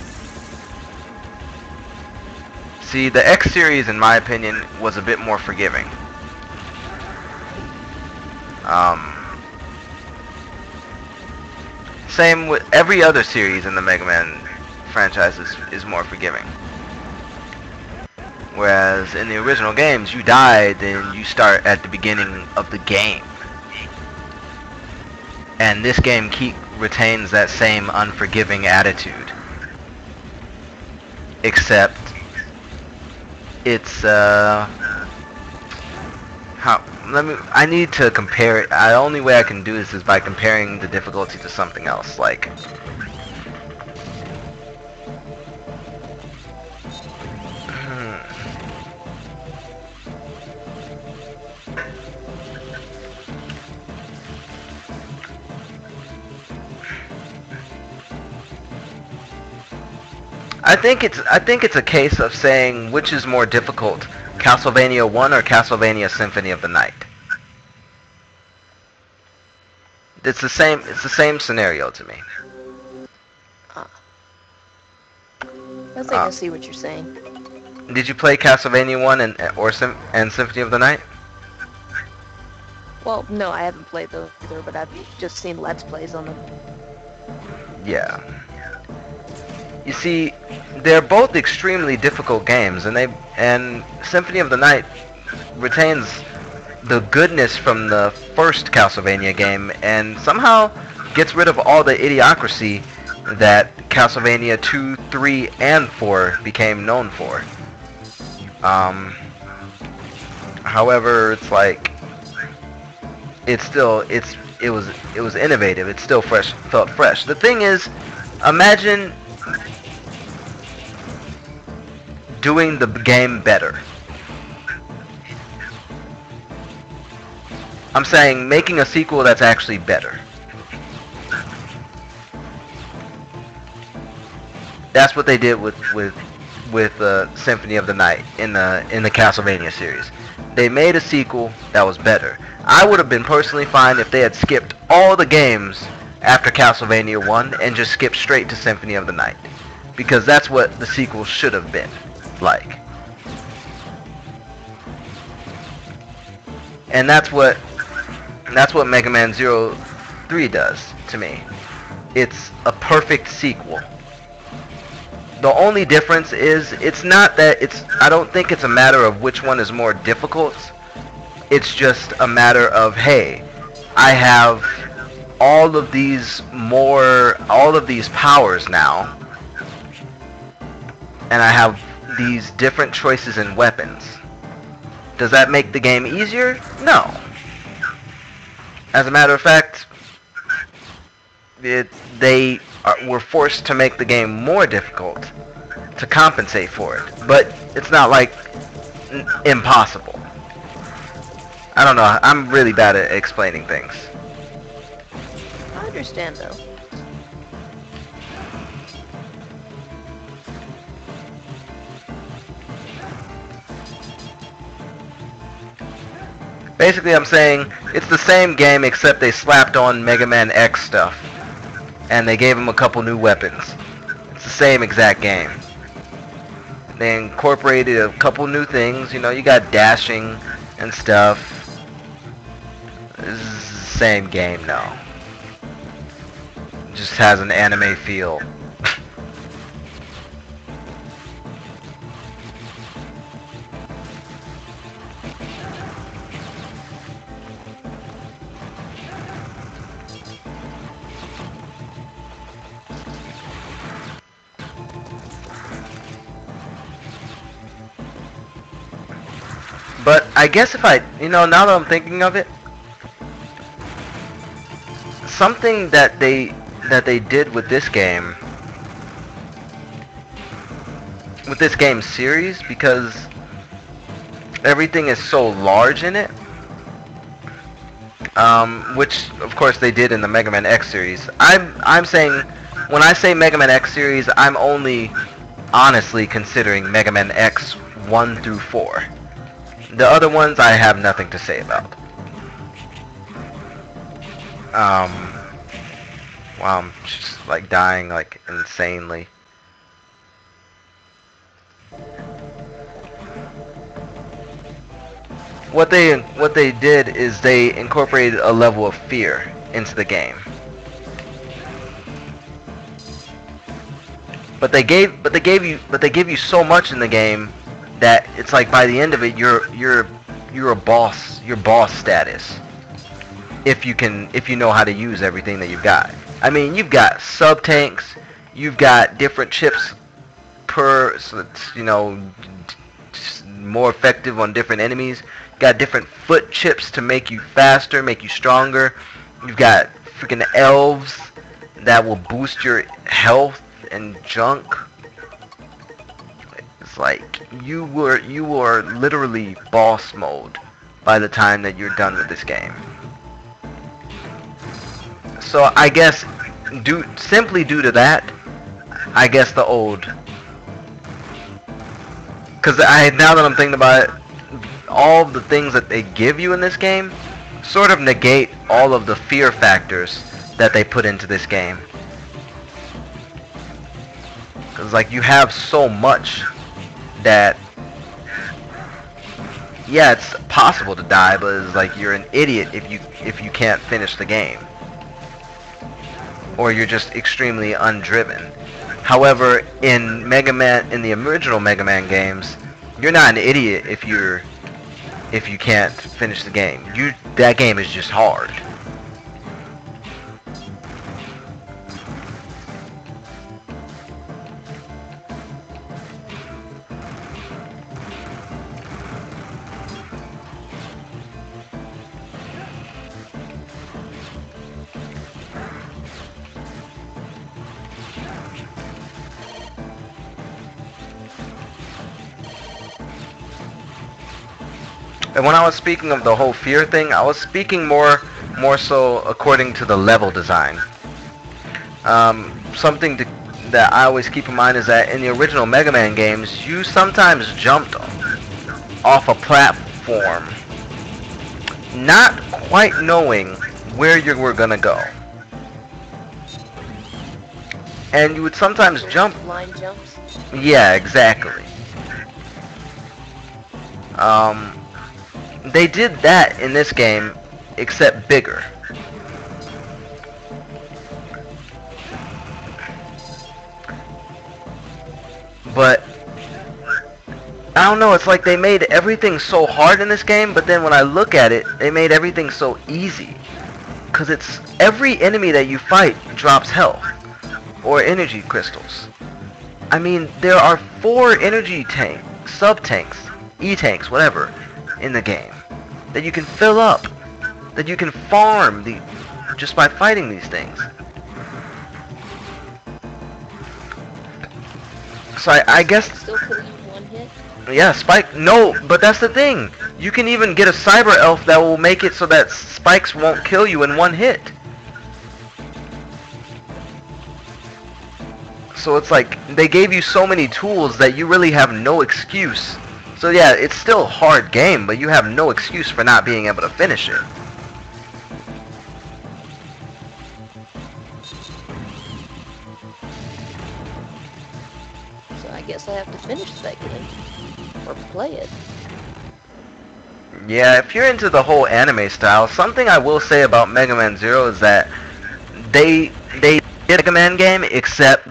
See, the X series, in my opinion, was a bit more forgiving. Same with every other series in the Mega Man franchise is more forgiving. Whereas in the original games, you die, then you start at the beginning of the game. And this game retains that same unforgiving attitude. Except, it's, I need to compare it. The only way I can do this is by comparing the difficulty to something else, like, I think it's a case of saying which is more difficult, Castlevania 1 or Castlevania Symphony of the Night. It's the same scenario to me. I think I see what you're saying. Did you play Castlevania 1 and Symphony of the Night? Well, no, I haven't played those either, but I've just seen Let's Plays on them. Yeah. You see, they're both extremely difficult games, and Symphony of the Night retains the goodness from the first Castlevania game, and somehow gets rid of all the idiocracy that Castlevania 2, 3, and 4 became known for. However, it's like it was innovative. It still felt fresh. The thing is, imagine doing the game better. I'm saying making a sequel that's actually better. That's what they did with Symphony of the Night in the Castlevania series. They made a sequel that was better. I would have been personally fine if they had skipped all the games after Castlevania 1 and just skipped straight to Symphony of the Night, because that's what the sequel should have been like. And that's what Megaman 03 does to me. It's a perfect sequel. The only difference is it's not that I don't think it's a matter of which one is more difficult. It's just a matter of, hey, I have all of these powers now, and I have these different choices in weapons. Does that make the game easier? No. As a matter of fact, they were forced to make the game more difficult to compensate for it. But it's not like impossible. I don't know. I'm really bad at explaining things. I understand, though. Basically, I'm saying it's the same game except they slapped on Mega Man X stuff. And they gave him a couple new weapons. It's the same exact game. They incorporated a couple new things. You know, you got dashing and stuff. This is the same game now. Just has an anime feel. But I guess if now that I'm thinking of it, something that they did with this game series, because everything is so large in it, which of course they did in the Mega Man X series. I'm saying, when I say Mega Man X series, I'm only honestly considering Mega Man X 1 through 4. The other ones I have nothing to say about. Wow, I'm just like dying like insanely. What they did is they incorporated a level of fear into the game. But they gave you so much in the game that it's like by the end of it you're a boss. You're boss status. If you know how to use everything that you've got. I mean, you've got sub tanks, you've got different chips so it's, more effective on different enemies. You got different foot chips to make you faster, make you stronger. You've got freaking elves that will boost your health and junk. It's like you were literally boss mode by the time that you're done with this game. So I guess simply due to that, I guess the old Because now that I'm thinking about it, all the things that they give you in this game sort of negate all of the fear factors that they put into this game. Because like you have so much that, yeah, it's possible to die, but it's like you're an idiot if you can't finish the game, or you're just extremely undriven. However, in the original Mega Man games, you're not an idiot if you can't finish the game. That game is just hard. And when I was speaking of the whole fear thing, I was speaking more so according to the level design. Something that I always keep in mind is that in the original Mega Man games, you sometimes jumped off a platform not quite knowing where you were gonna go. And you would sometimes jump... Line jumps? Yeah, exactly. They did that in this game, except bigger. But I don't know, it's like they made everything so hard in this game, but then when I look at it, they made everything so easy. Cause it's every enemy that you fight drops health or energy crystals. I mean, there are 4 energy sub-tanks, E-tanks, whatever, in the game that you can fill up, that you can farm just by fighting these things. So I guess... Still kill you in one hit? Yeah, Spike... No, but that's the thing. You can even get a Cyber Elf that will make it so that spikes won't kill you in one hit. So it's like, they gave you so many tools that you really have no excuse. So yeah, it's still a hard game, but you have no excuse for not being able to finish it. So I guess I have to finish that game. Or play it. Yeah, if you're into the whole anime style, something I will say about Mega Man Zero is that they did a Mega Man game, except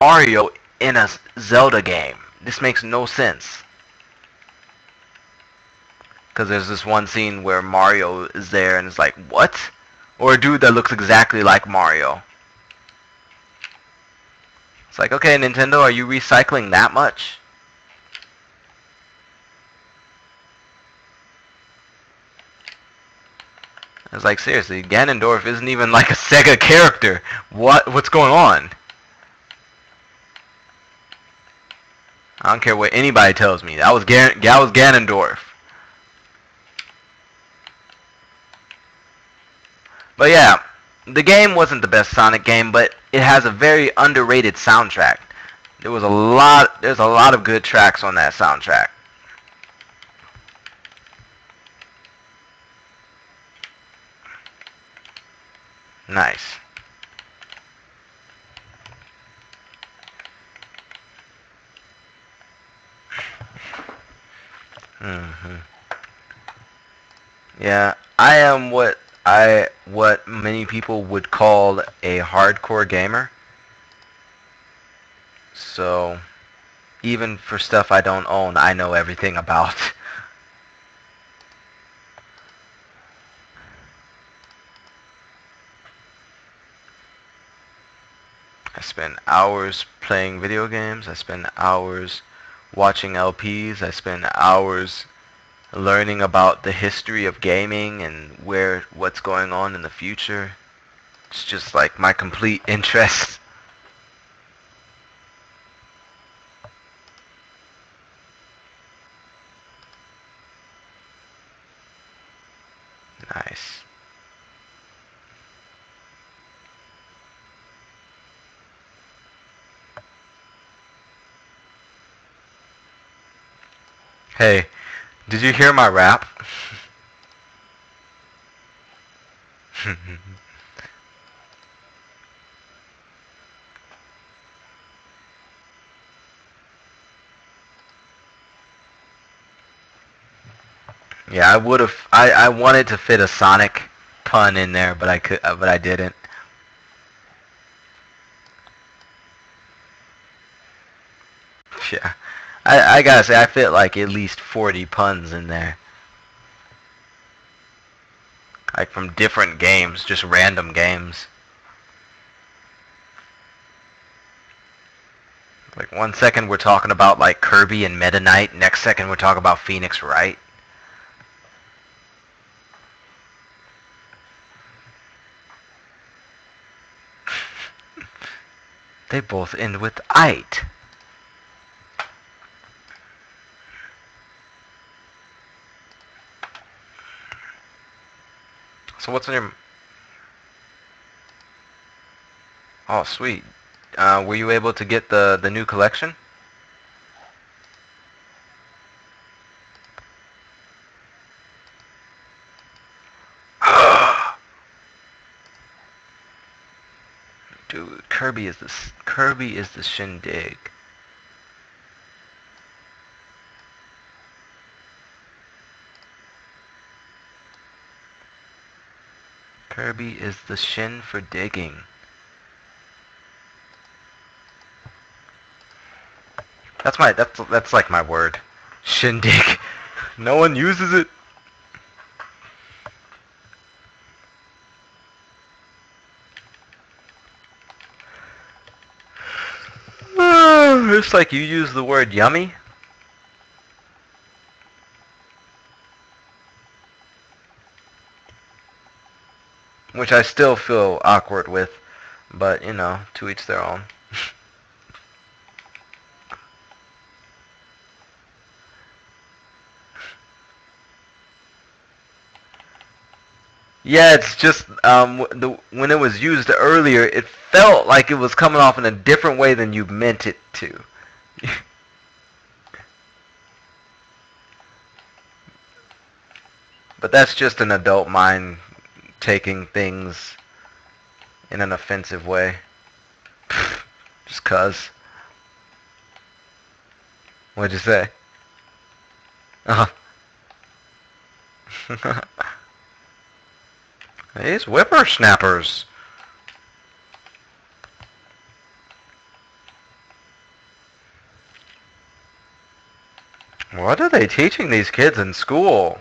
Mario in a Zelda game? This makes no sense. Because there's this one scene where Mario is there and it's like, what? Or a dude that looks exactly like Mario. It's like, okay, Nintendo, are you recycling that much? It's like, seriously, Ganondorf isn't even like a Sega character. What's going on? I don't care what anybody tells me. That was Ganondorf. But yeah, the game wasn't the best Sonic game, but it has a very underrated soundtrack. There's a lot of good tracks on that soundtrack. Nice. hmm Yeah, I am what many people would call a hardcore gamer. So, even for stuff I don't own, I know everything about. I spend hours playing video games. I spend hours watching LPs. I spend hours learning about the history of gaming and what's going on in the future. It's just like my complete interest. Nice. Hey, did you hear my rap? Yeah, I would have. I wanted to fit a Sonic pun in there, but I didn't. Yeah, I gotta say, I fit like at least 40 puns in there, like from different games, just random games. Like one second we're talking about like Kirby and Meta Knight, next second we're talking about Phoenix Wright. They both end with "ite." So what's in your... Oh, sweet. Were you able to get the new collection? Dude, Kirby is the shindig. Kirby is the shin for digging. That's like my word. Shindig. No one uses it. It's like you use the word yummy. Which I still feel awkward with, but you know, to each their own. Yeah, it's just when it was used earlier, it felt like it was coming off in a different way than you meant it to. But that's just an adult mind taking things in an offensive way. Just cuz. What'd you say? Uh huh. These whippersnappers. What are they teaching these kids in school?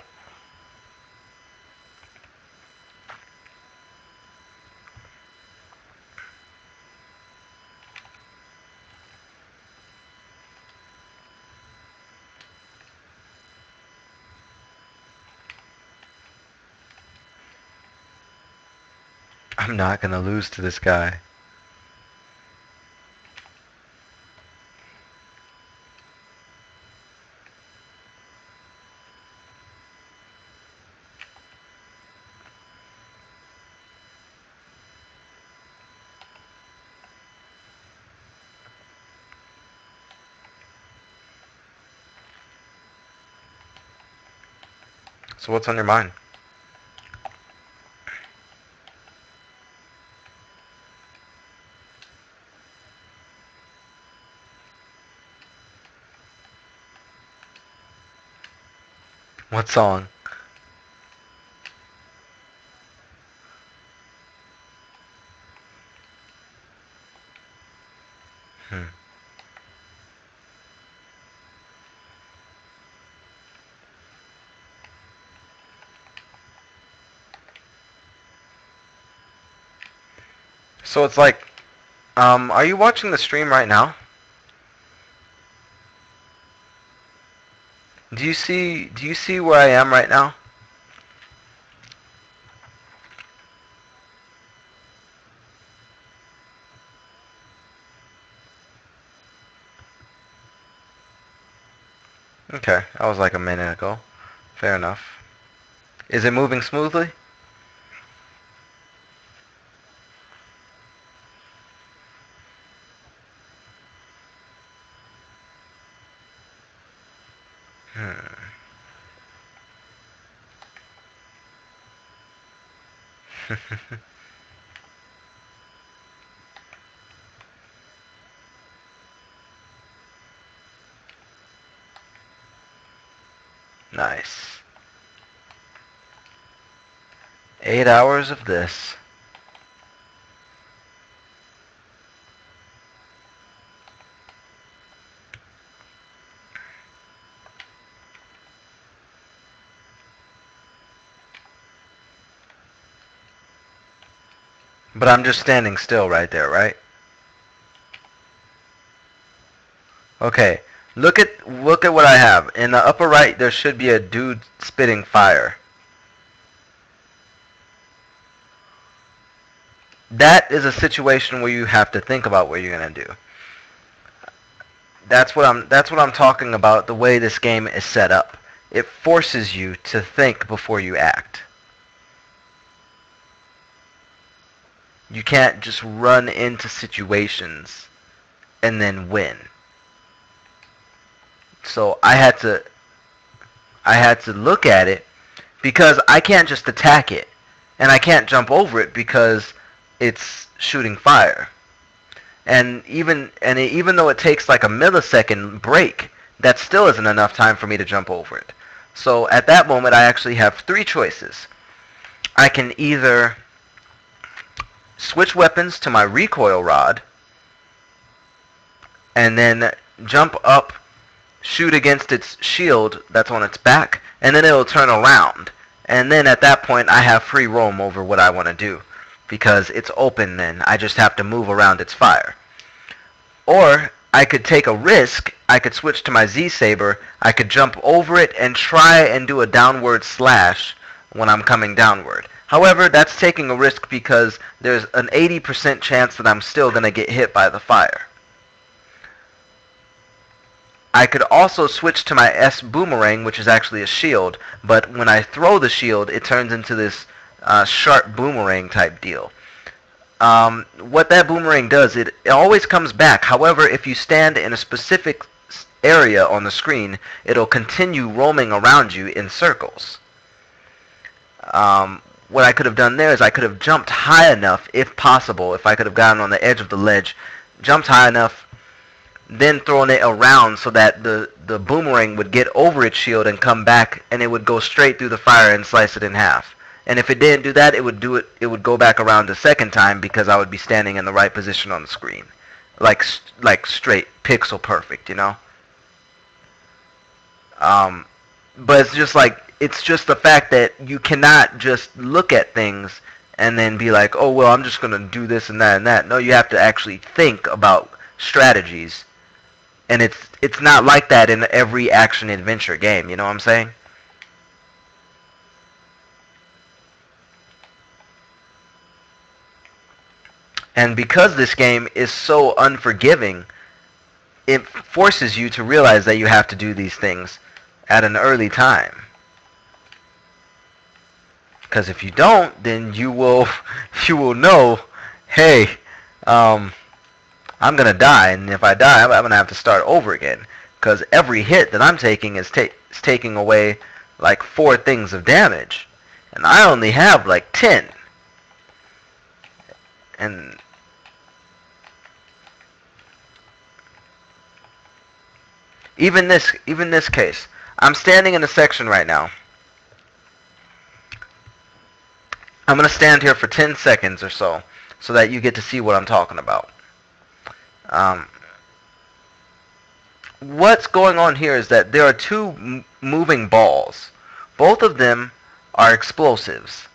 I'm not gonna lose to this guy. So what's on your mind? What song? Hmm. So it's like, are you watching the stream right now? Do you see where I am right now? Okay, that was like a minute ago. Fair enough. Is it moving smoothly? Hmm. Nice. 8 hours of this. But I'm just standing still right there, right? Okay. Look at what I have. In the upper right there should be a dude spitting fire. That is a situation where you have to think about what you're going to do. That's what I'm talking about, the way this game is set up. It forces you to think before you act. You can't just run into situations and then win. So I had to look at it because I can't just attack it and I can't jump over it because it's shooting fire. And even though it takes like a millisecond break, that still isn't enough time for me to jump over it. So at that moment I actually have three choices. I can either switch weapons to my recoil rod and then jump up, shoot against its shield that's on its back, and then it'll turn around. And then at that point I have free roam over what I want to do because it's open then. I just have to move around its fire. Or I could take a risk. I could switch to my Z-Saber. I could jump over it and try and do a downward slash when I'm coming downward. However, that's taking a risk because there's an 80% chance that I'm still going to get hit by the fire. I could also switch to my S boomerang, which is actually a shield, but when I throw the shield, it turns into this sharp boomerang type deal. What that boomerang does, it always comes back. However, if you stand in a specific area on the screen, it'll continue roaming around you in circles. What I could have done there is I could have jumped high enough, if possible, if I could have gotten on the edge of the ledge, jumped high enough, then thrown it around so that the boomerang would get over its shield and come back, and it would go straight through the fire and slice it in half. And if it didn't do that, it would go back around a second time because I would be standing in the right position on the screen. Like straight pixel perfect, you know? But it's just like, it's just the fact that you cannot just look at things and then be like, oh well, I'm just gonna do this and that and that. No, you have to actually think about strategies, and it's not like that in every action adventure game. You know what I'm saying? And because this game is so unforgiving, it forces you to realize that you have to do these things at an early time. Because if you don't, then you will know, hey, I'm gonna die, and if I die, I'm gonna have to start over again. Because every hit that I'm taking is taking away like 4 things of damage, and I only have like 10. And even this case, I'm standing in a section right now. I'm going to stand here for 10 seconds or so that you get to see what I'm talking about. What's going on here is that there are 2 moving balls. Both of them are explosives.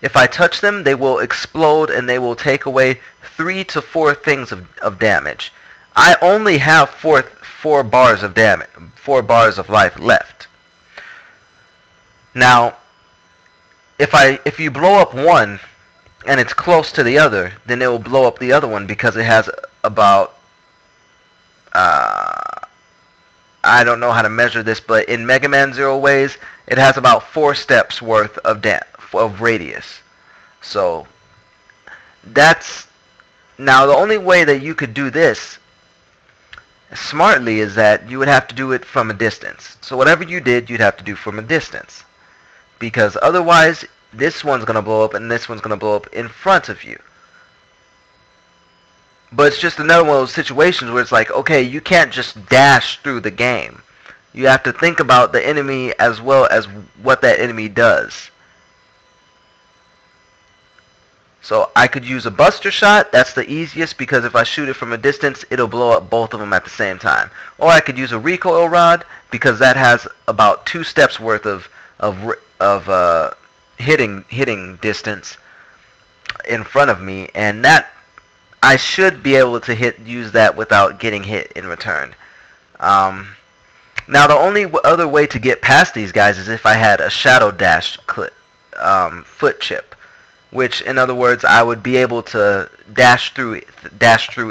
If I touch them, they will explode and they will take away 3 to 4 things of damage. I only have 4 bars of damage, 4 bars of life left. Now, if you blow up one and it's close to the other, then it will blow up the other one because it has about I don't know how to measure this, but in Megaman Zero Ways, it has about 4 steps worth of radius. So that's now the only way that you could do this smartly is that you would have to do it from a distance. So whatever you did, you'd have to do from a distance. Because otherwise, this one's going to blow up and this one's going to blow up in front of you. But it's just another one of those situations where it's like, okay, you can't just dash through the game. You have to think about the enemy as well as what that enemy does. So I could use a buster shot. That's the easiest because if I shoot it from a distance, it'll blow up both of them at the same time. Or I could use a recoil rod because that has about 2 steps worth of hitting distance in front of me, and that I should be able to use that without getting hit in return. Now the only other way to get past these guys is if I had a shadow dash foot chip, which in other words I would be able to dash through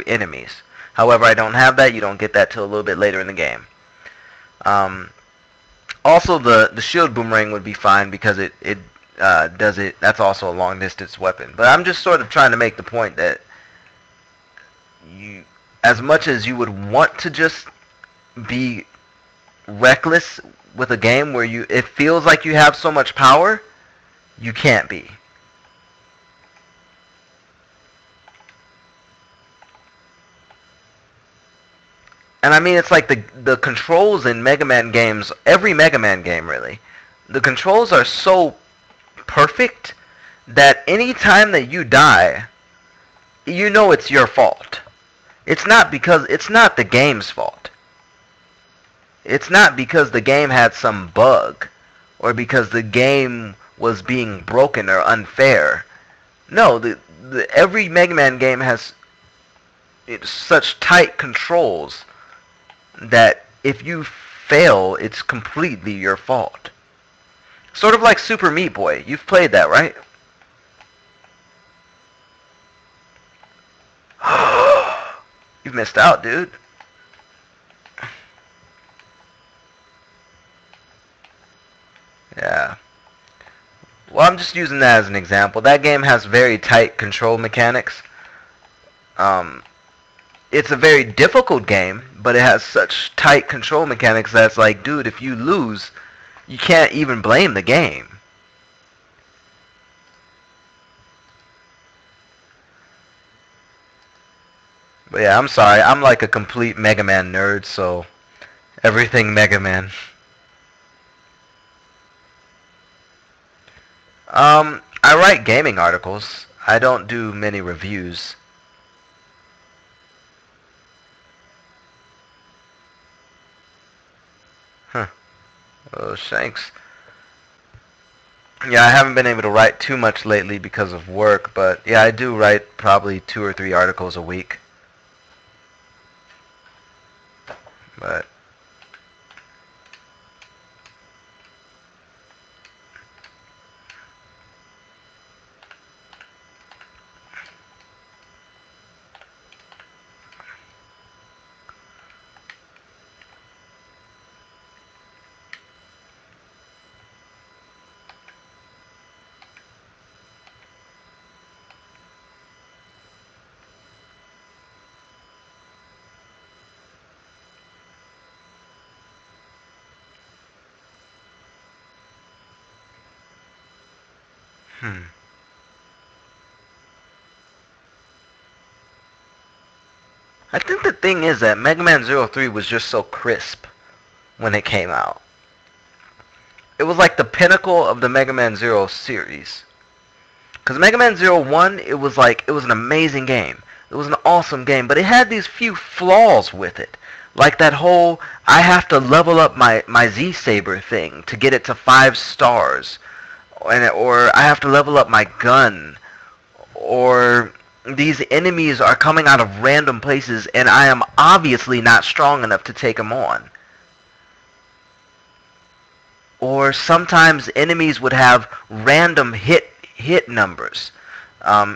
enemies. However, I don't have that. You don't get that till a little bit later in the game. Also, the shield boomerang would be fine because it does it. That's also a long distance weapon. But I'm just sort of trying to make the point that you, as much as you would want to just be reckless with a game where it feels like you have so much power, you can't be. And I mean, it's like the controls in Mega Man games, every Mega Man game really, the controls are so perfect that any time that you die, you know it's your fault. It's not the game's fault. It's not because the game had some bug or because the game was being broken or unfair. No, every Mega Man game has such tight controls that if you fail, it's completely your fault. Sort of like Super Meat Boy. You've played that, right? You've missed out, dude. Yeah. Well, I'm just using that as an example. That game has very tight control mechanics. It's a very difficult game, but it has such tight control mechanics that it's like, dude, if you lose, you can't even blame the game. But yeah, I'm sorry. I'm like a complete Mega Man nerd, so everything Mega Man. I write gaming articles. I don't do many reviews. Huh. Oh, Shanks. Yeah, I haven't been able to write too much lately because of work, but yeah, I do write probably 2 or 3 articles a week. But I think the thing is that Mega Man 03 was just so crisp when it came out. It was like the pinnacle of the Mega Man Zero series. Because Mega Man 01, it was an amazing game. It was an awesome game, but it had these few flaws with it. Like that whole, I have to level up my Z-Saber thing to get it to 5 stars. Or I have to level up my gun. Or these enemies are coming out of random places and I am obviously not strong enough to take them on. Or sometimes enemies would have random hit numbers,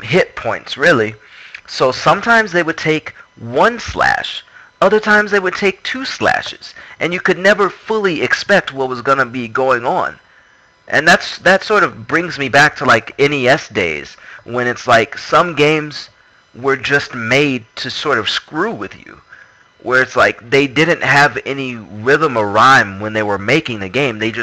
hit points really. So sometimes they would take 1 slash, other times they would take 2 slashes, and you could never fully expect what was going to be going on. And that sort of brings me back to like NES days, when it's like some games were just made to sort of screw with you. Where it's like they didn't have any rhythm or rhyme when they were making the game. It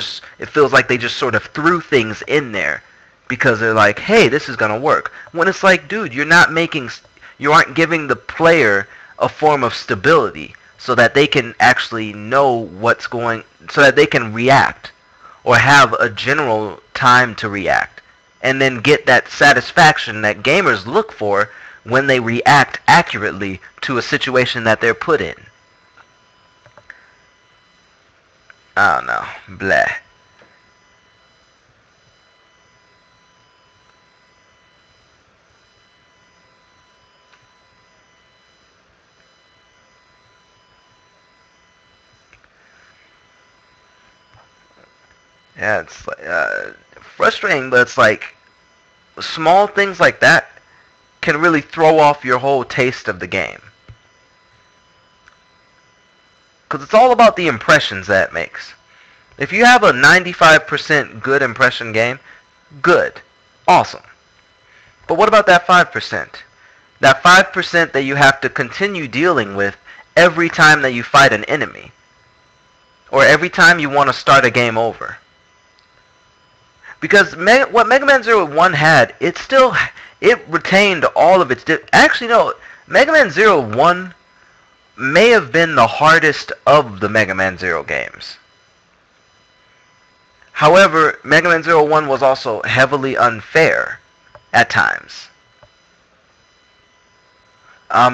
feels like they just sort of threw things in there because they're like, hey, this is gonna work. When it's like, dude, you aren't giving the player a form of stability so that they can actually know so that they can react or have a general time to react and then get that satisfaction that gamers look for when they react accurately to a situation that they're put in. I don't know. Blah. Yeah, it's like, frustrating, but it's like small things like that can really throw off your whole taste of the game. Because it's all about the impressions that it makes. If you have a 95% good impression game, good. Awesome. But what about that 5%? That 5% that you have to continue dealing with every time that you fight an enemy. Or every time you want to start a game over. Because what Mega Man 01 had, it retained all of its... Actually, no. Mega Man 01 may have been the hardest of the Mega Man 0 games. However, Mega Man 01 was also heavily unfair at times.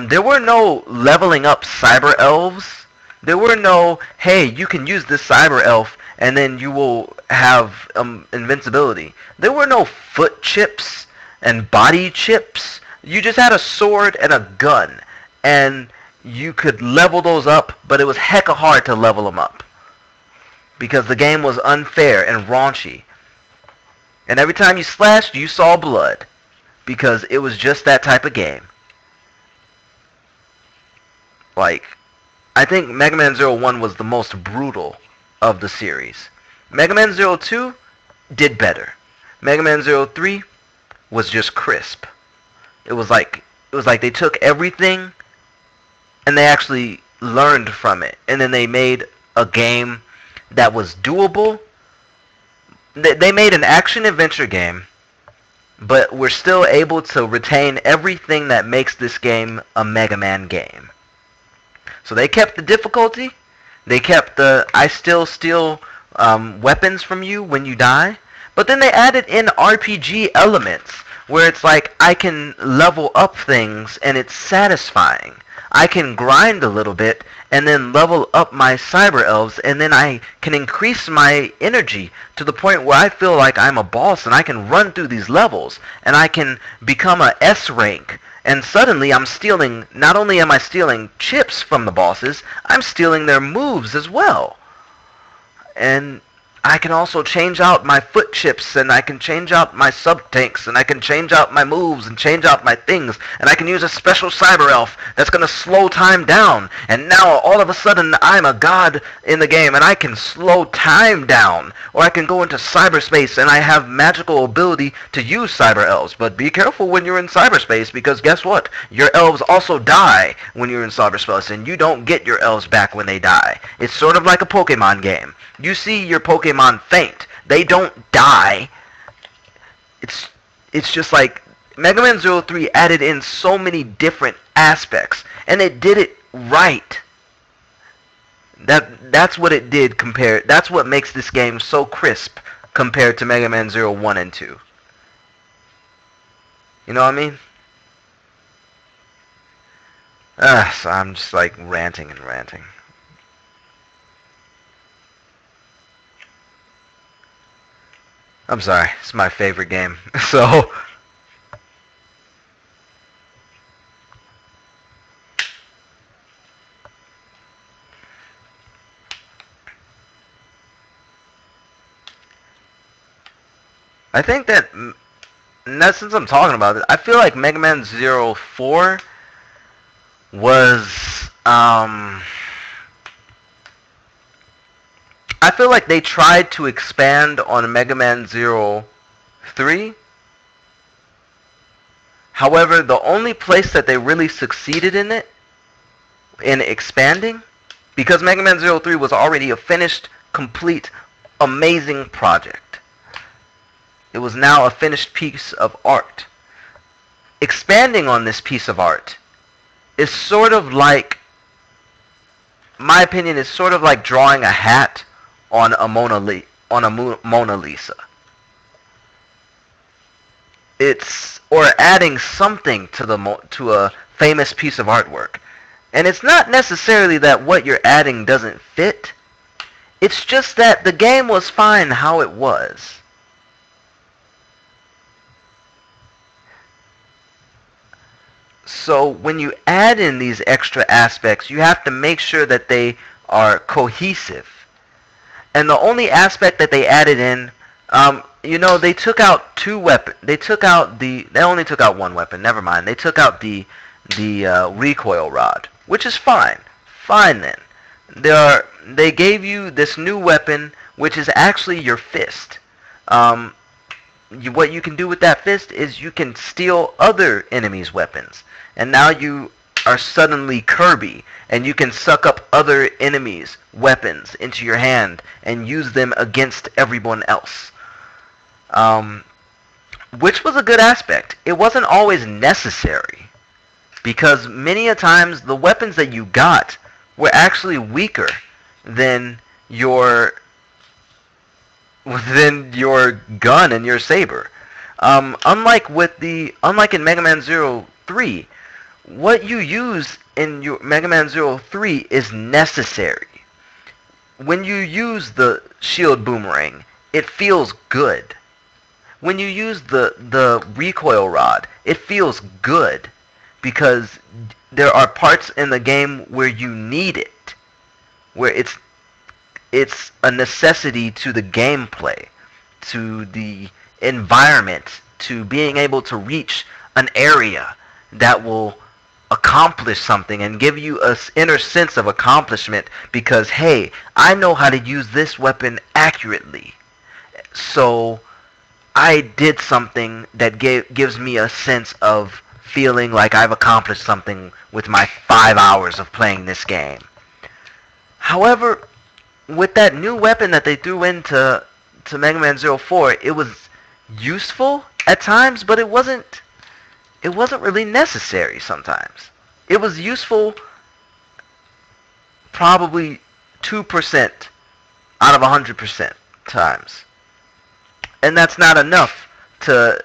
There were no leveling up cyber elves. There were no, hey, you can use this cyber elf and then you will have invincibility. There were no foot chips and body chips. You just had a sword and a gun, and you could level those up, but it was hecka hard to level them up because the game was unfair and raunchy. And every time you slashed, you saw blood because it was just that type of game. Like, I think Mega Man 01 was the most brutal of the series. Mega Man 02 did better. Mega Man 03 was just crisp. It was like they took everything and they actually learned from it, and then they made a game that was doable. They made an action adventure game, but we're still able to retain everything that makes this game a Mega Man game. So they kept the difficulty, they kept the I still steal weapons from you when you die, but then they added in RPG elements where it's like I can level up things and it's satisfying. I can grind a little bit and then level up my cyber elves, and then I can increase my energy to the point where I feel like I'm a boss and I can run through these levels and I can become a S rank. And suddenly I'm stealing, not only am I stealing chips from the bosses, I'm stealing their moves as well. And I can also change out my foot chips, and I can change out my sub-tanks, and I can change out my moves, and change out my things, and I can use a special cyber elf that's going to slow time down, and now all of a sudden I'm a god in the game, and I can slow time down, or I can go into cyberspace, and I have magical ability to use cyber elves. But be careful when you're in cyberspace, because guess what? Your elves also die when you're in cyberspace, and you don't get your elves back when they die. It's sort of like a Pokemon game. You see your Pokemon faint. They don't die. It's just like Mega Man 03 added in so many different aspects, and it did it right. That's what it did compared. That's what makes this game so crisp compared to Mega Man 01 and 2. You know what I mean? So I'm just like ranting and ranting. I'm sorry, it's my favorite game. So I think that, since I'm talking about it, I feel like Mega Man 04 was I feel like they tried to expand on Mega Man 03. However, the only place that they really succeeded in expanding, because Mega Man 03 was already a finished, complete, amazing project. It was now a finished piece of art. Expanding on this piece of art is sort of like, my opinion, is sort of like drawing a hat on a Mona Lisa. Or adding something to a famous piece of artwork. And it's not necessarily that what you're adding doesn't fit. It's just that the game was fine how it was. So when you add in these extra aspects, you have to make sure that they are cohesive. And the only aspect that they added in, they took out two weapons. They only took out one weapon. Never mind. They took out the recoil rod, which is fine. Fine then. They gave you this new weapon, which is actually your fist. What you can do with that fist is you can steal other enemies' weapons, and now you are suddenly Kirby, and you can suck up other enemies' weapons into your hand and use them against everyone else. Which was a good aspect. It wasn't always necessary, because many a times the weapons that you got were actually weaker than your gun and your saber. Unlike in Mega Man 03, what you use in your Mega Man 03 is necessary. When you use the shield boomerang, it feels good. When you use the recoil rod, it feels good, because there are parts in the game where you need it, where it's a necessity to the gameplay, to the environment, to being able to reach an area that will accomplish something and give you an inner sense of accomplishment, because hey, I know how to use this weapon accurately, so I did something that gives me a sense of feeling like I've accomplished something with my 5 hours of playing this game. However, with that new weapon that they threw into Mega Man 04, it was useful at times, but it wasn't really necessary sometimes. It was useful probably 2% out of 100% times. And that's not enough to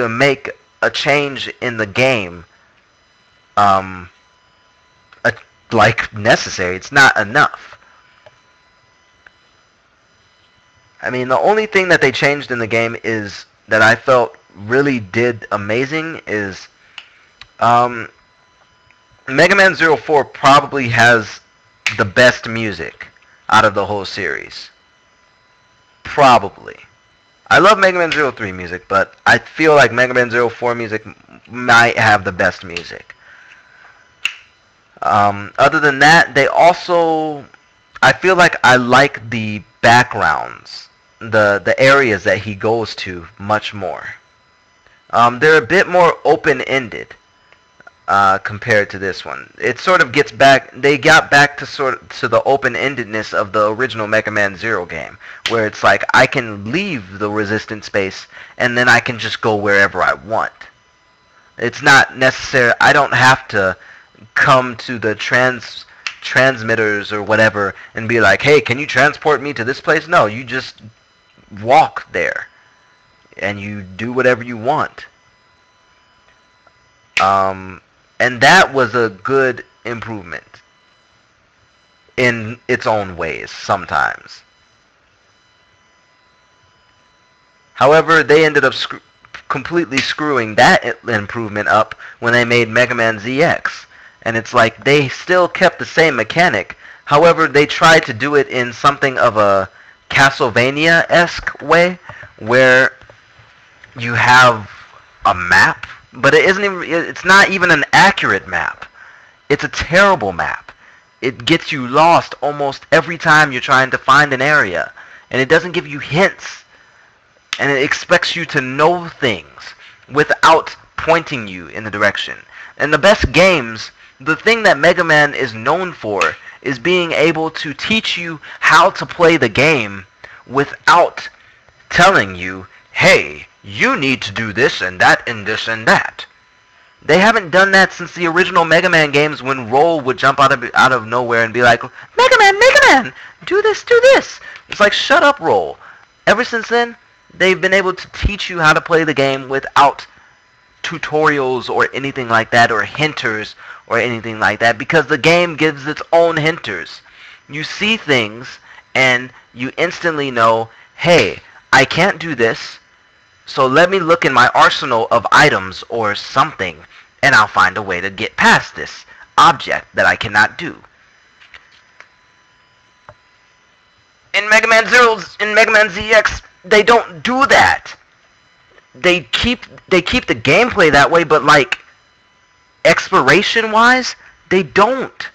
make a change in the game like necessary. It's not enough. I mean, the only thing that they changed in the game is that I felt really did amazing is Mega Man 04 probably has the best music out of the whole series. Probably. I love Mega Man 03 music, but I feel like Mega Man 04 music might have the best music. Other than that, they also... I feel like I like the backgrounds, the areas that he goes to much more. They're a bit more open-ended compared to this one. It sort of gets back. They got back to to the open-endedness of the original Mega Man Zero game, where it's like I can leave the resistance space and then I can just go wherever I want. It's not necessary. I don't have to come to the transmitters or whatever and be like, hey, can you transport me to this place? No, you just walk there and you do whatever you want. And that was a good improvement in its own ways sometimes. However, they ended up completely screwing that improvement up when they made Mega Man ZX. And it's like they still kept the same mechanic. However, they tried to do it in something of a Castlevania-esque way, where you have a map, but it's not even an accurate map. It's a terrible map. It gets you lost almost every time you're trying to find an area, and it doesn't give you hints, and it expects you to know things without pointing you in the direction. And the best games, the thing that Mega Man is known for is being able to teach you how to play the game without telling you, hey, you need to do this and that and this and that. They haven't done that since the original Mega Man games, when Roll would jump out of nowhere and be like, Mega Man, do this, do this. It's like, shut up, Roll. Ever since then, they've been able to teach you how to play the game without tutorials or anything like that, or hinters or anything like that, because the game gives its own hinters. You see things and you instantly know, hey, I can't do this, so let me look in my arsenal of items or something, and I'll find a way to get past this object that I cannot do. In Mega Man ZX, they don't do that. They keep the gameplay that way, but like exploration-wise, they don't.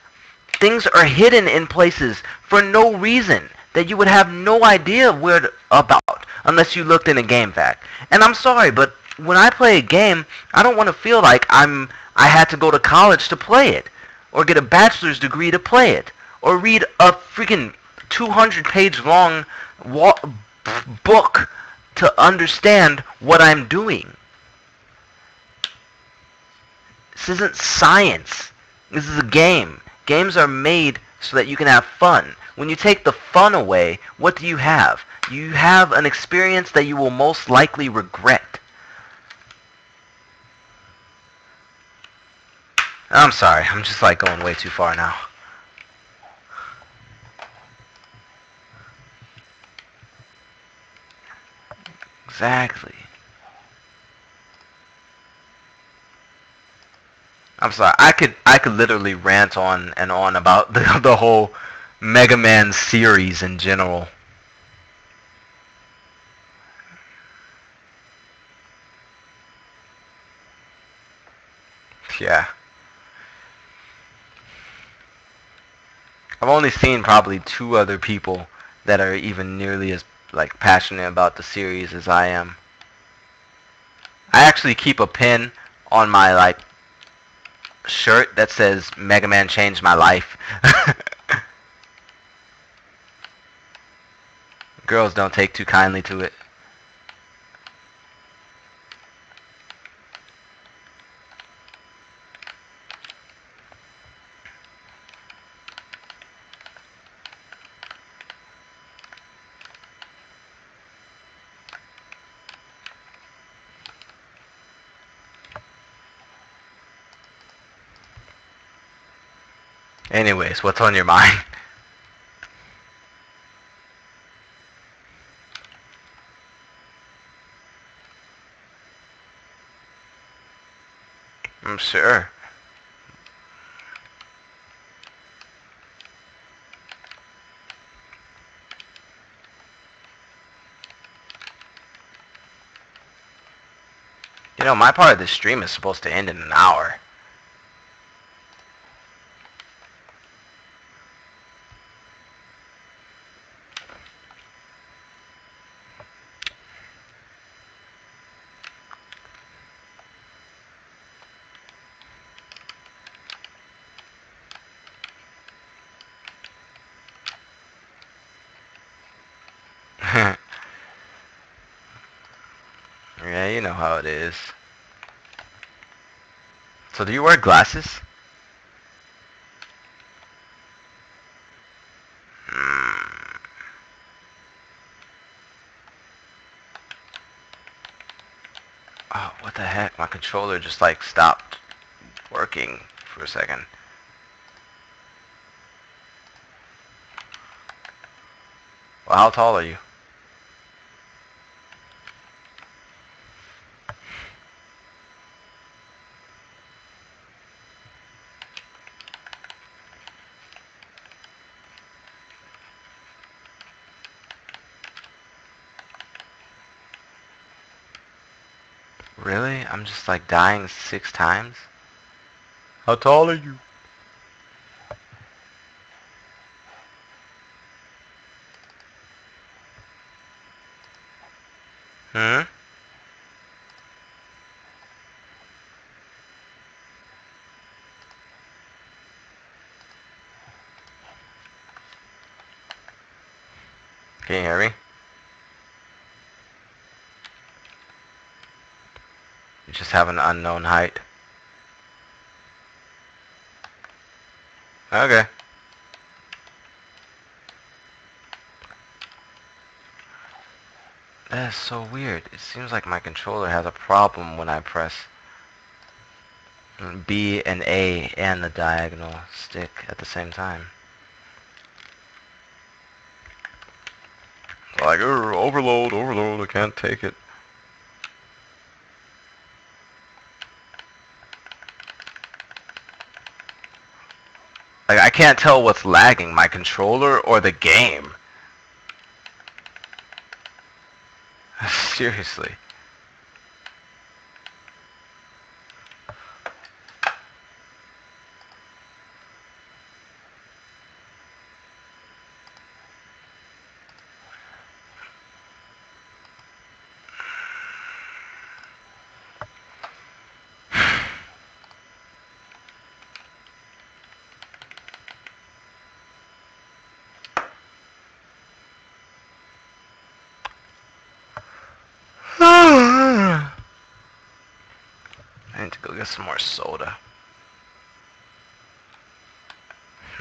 Things are hidden in places for no reason that you would have no idea about unless you looked in a game fact. And I'm sorry, but when I play a game, I don't want to feel like I had to go to college to play it, or get a bachelor's degree to play it, or read a freaking 200-page long book to understand what I'm doing. This isn't science. This is a game. Games are made so that you can have fun. When you take the fun away, what do you have? You have an experience that you will most likely regret. I'm sorry, I'm just like going way too far now. Exactly. I'm sorry. I could literally rant on and on about the whole Mega Man series in general. Yeah. I've only seen probably 2 other people that are even nearly as like passionate about the series as I am. I actually keep a pin on my like shirt that says Mega Man changed my life. Girls don't take too kindly to it. Anyways, what's on your mind? I'm sure. You know, my part of this stream is supposed to end in an hour. Yeah, you know how it is. So do you wear glasses? Hmm. Oh, what the heck? My controller just like stopped working for a second. Well, how tall are you? Really? I'm just like dying 6 times? How tall are you? Hmm? Can you hear me? You just have an unknown height. Okay. That is so weird. It seems like my controller has a problem when I press B and A and the diagonal stick at the same time. Like, overload, overload, I can't take it. Like, I can't tell what's lagging, my controller or the game. Seriously. I need to go get some more soda.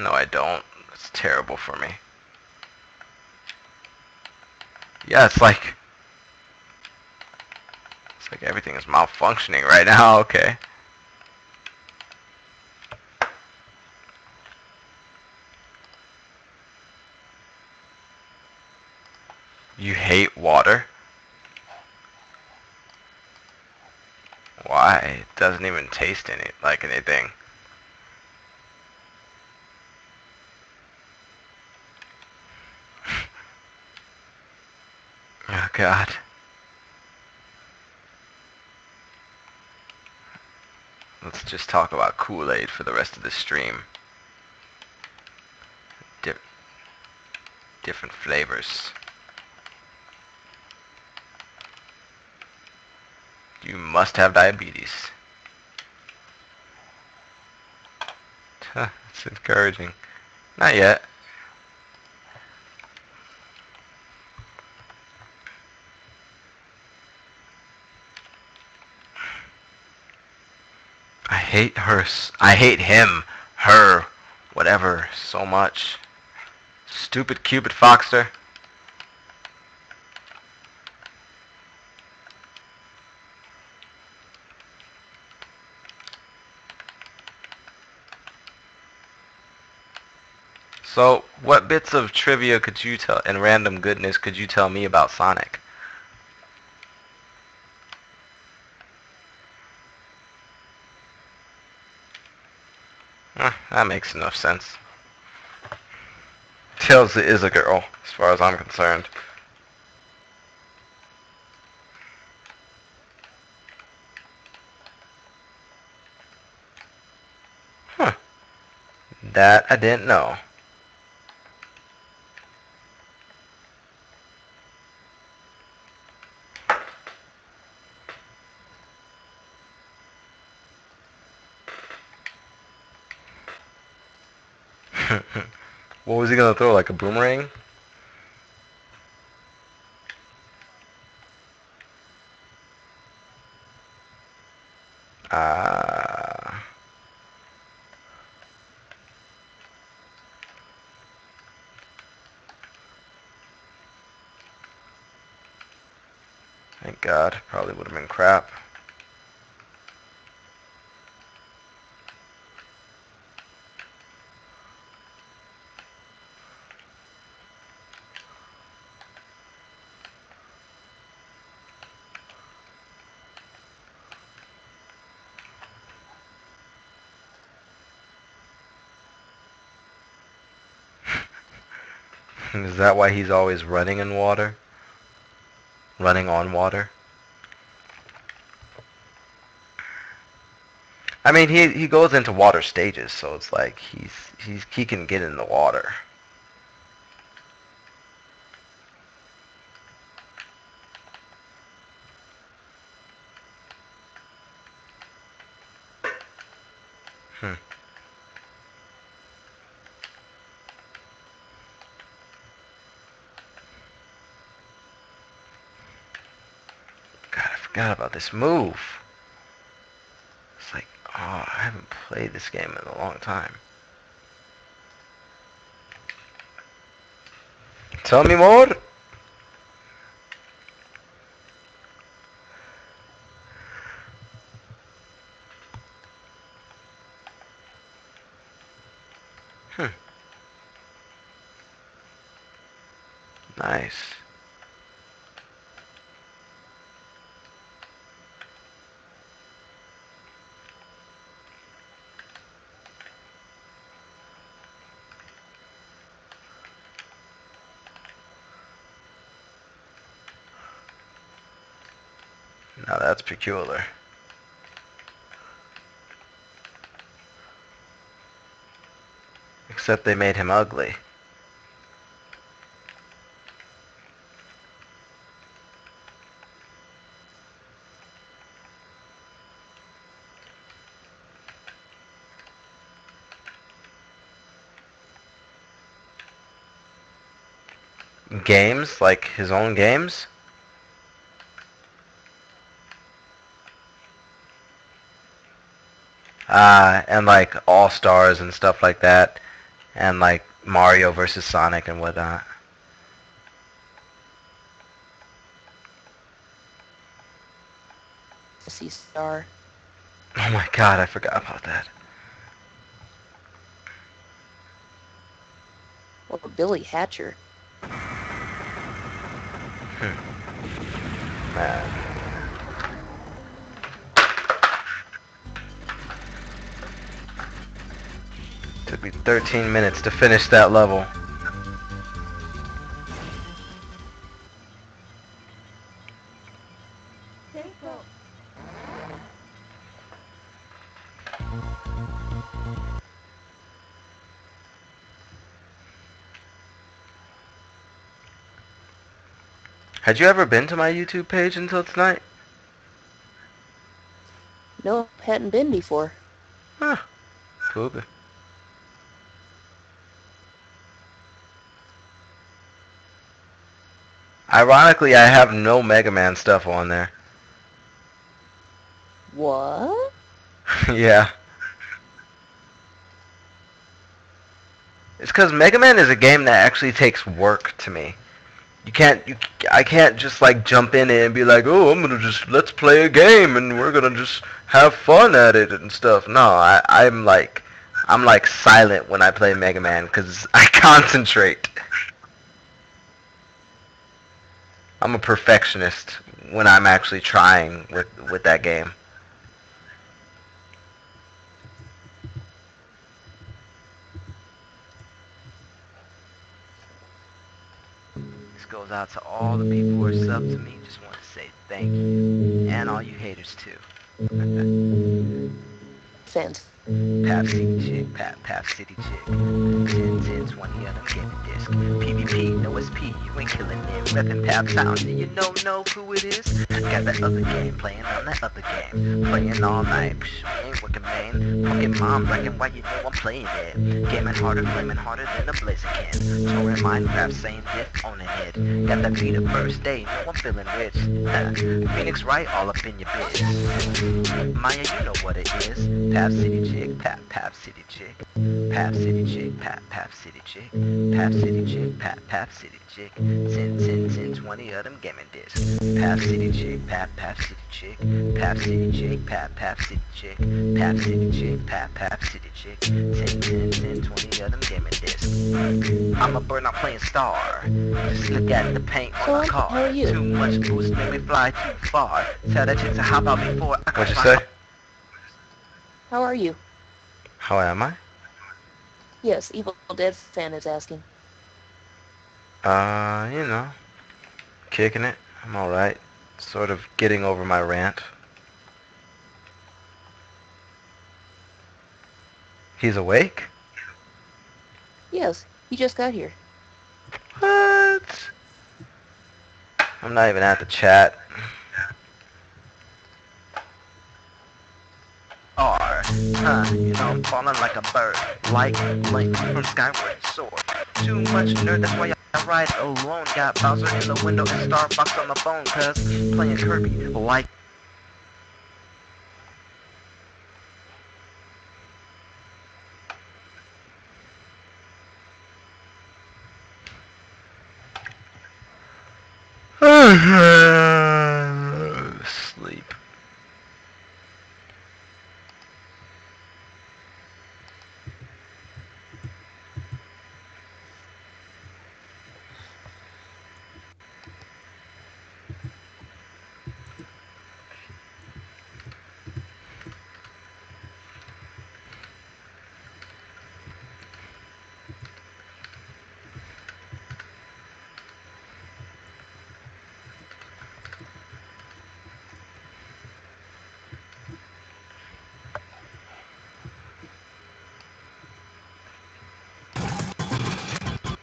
No, I don't. It's terrible for me. Yeah, it's like everything is malfunctioning right now. Okay. You hate water? Why? It doesn't even taste like anything. Oh God. Let's just talk about Kool-Aid for the rest of the stream. Different flavors. You must have diabetes. Huh, it's encouraging. Not yet. I hate her. I hate him. Her. Whatever. So much. Stupid Cupid Foxter. So, what bits of trivia could you tell, and random goodness could you tell me about Sonic? That makes enough sense. Tails is a girl, as far as I'm concerned. Huh. That I didn't know. What was he gonna throw, like a boomerang? Ah. Thank God. Probably would have been crap. Is that why he's always running in water? Running on water? I mean, he goes into water stages, so it's like he can get in the water. Hmm. God, I forgot about this move. It's like, oh, I haven't played this game in a long time. Tell me more. Hmm. Nice. Now that's peculiar. Except they made him ugly. Games? Like his own games? And like All Stars and stuff like that. And like Mario versus Sonic and whatnot. Sea Star. Oh my God, I forgot about that. Or Billy Hatcher. Man. Took me 13 minutes to finish that level. Had you ever been to my YouTube page until tonight? No, hadn't been before. Huh. Cool. Ironically, I have no Megaman stuff on there. What? Yeah. It's because Mega Man is a game that actually takes work to me. I can't just like jump in it and be like, oh, let's play a game and we're gonna just have fun at it and stuff. No, I'm like silent when I play Mega Man because I concentrate. I'm a perfectionist when I'm actually trying with that game. This goes out to all the people who are subbed to me. Just want to say thank you. And all you haters too. Fans. Pap City Chick, Pap City Chick. 10, 10, 20 of them gaming disc. PvP, no SP, you ain't killing them. Reppin' Paptown, do you know who it is? Got that other game, playing on that other game. Playing all night, psh, ain't working man. Pokemon black and white, you know I'm playing it. Gaming harder, flaming harder than a blazing can. Touring Minecraft, saying diff on the head. Got that beat of first day, know I'm feeling rich. Phoenix Wright, all up in your biz. Maya, you know what it is. Pap City Chick, Pap City Chick. Pap City Chick, Pap City Chick. Pap City Chick, Pap City Chick. 10, 10, 10, 20 of them gaming discs. Pap City Chick, Pap City Chick. Pap City Chick, Pap City Chick. Pap City Chick, Pap City Chick. 10, 10, 10, 20 of them gaming discs. I'm a bird, not playing star. Just look at the paint on my car. How are you? Too much boost made me fly too far. Tell that chick to hop out before I can. What'd you say? How are you? How am I? Yes, Evil Dead fan is asking. You know, kicking it. I'm alright. Sort of getting over my rant. He's awake? Yes, he just got here. What? I'm not even at the chat. You know I'm falling like a bird, like Link from Skyward Sword. Too much nerd, that's why I ride alone. Got Bowser in the window and Star Fox on the phone, cause playing Kirby like. Sleep.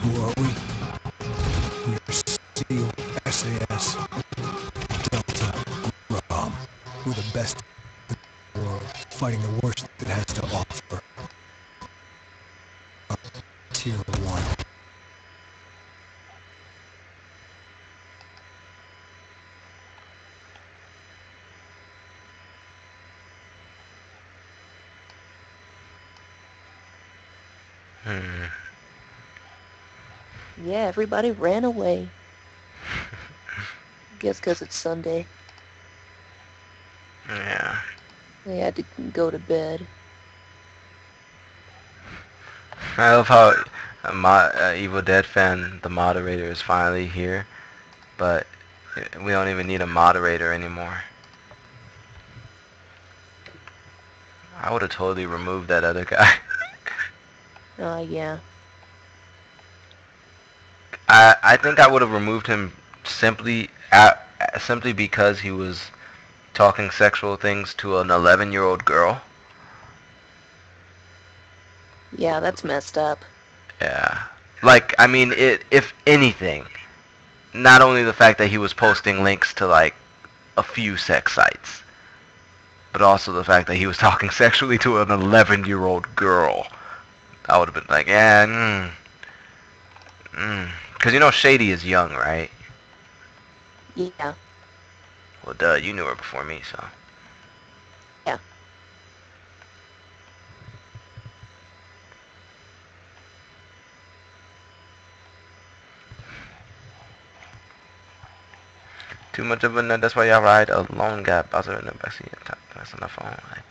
Who are we? We are SEAL, SAS, Delta, Rom. We're the best in the world, fighting the worst it has to offer. Tier 1. Yeah, everybody ran away. Guess because it's Sunday. Yeah. They had to go to bed. I love how Evil Dead fan, the moderator, is finally here, but we don't even need a moderator anymore. I would have totally removed that other guy. Yeah. I think I would have removed him simply because he was talking sexual things to an 11-year-old girl. Yeah, that's messed up. Yeah. Like, I mean, if anything, not only the fact that he was posting links to, like, a few sex sites, but also the fact that he was talking sexually to an 11-year-old girl. I would have been like, yeah, Because you know Shady is young, right? Yeah. Well, duh, you knew her before me, so. Yeah. Too much of a nut, that's why y'all ride alone. Got Bowser in the backseat and that's on the phone. Like.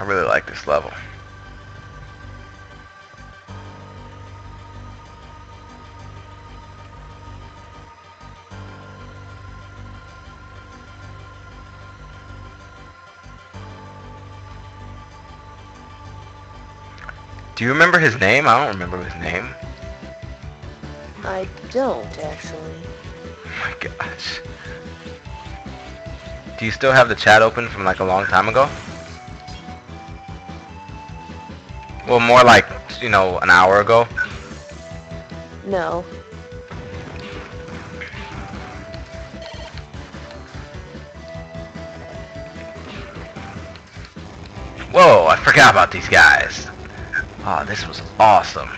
I really like this level. Do you remember his name? I don't remember his name. I don't, actually. Oh my gosh. Do you still have the chat open from like a long time ago? Well, more like, you know, an hour ago. No. Whoa, I forgot about these guys. Oh, this was awesome.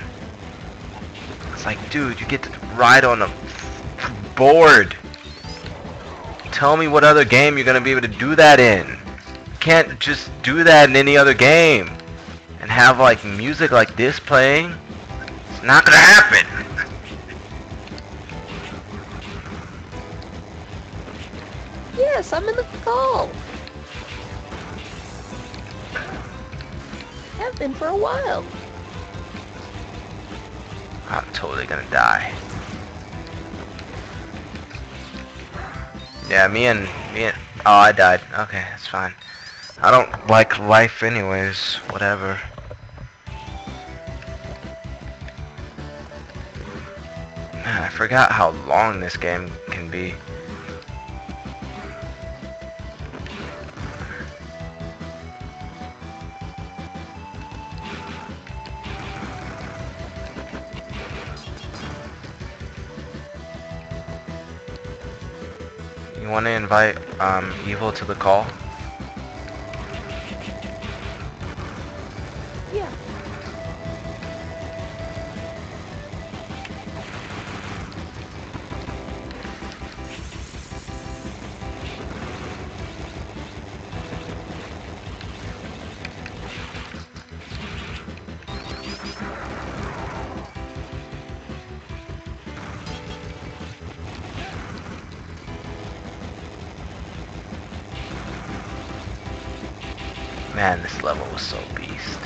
It's like, dude, you get to ride on a board. Tell me what other game you're gonna be able to do that in. You can't just do that in any other game. And have like music like this playing. It's not gonna happen. Yes, I'm in the call. Have been for a while. I'm totally gonna die. Yeah, me and oh, I died. Okay, that's fine. I don't like life anyways. Whatever. Man, I forgot how long this game can be. You want to invite Evil to the call? Yeah. Man, this level was so beast.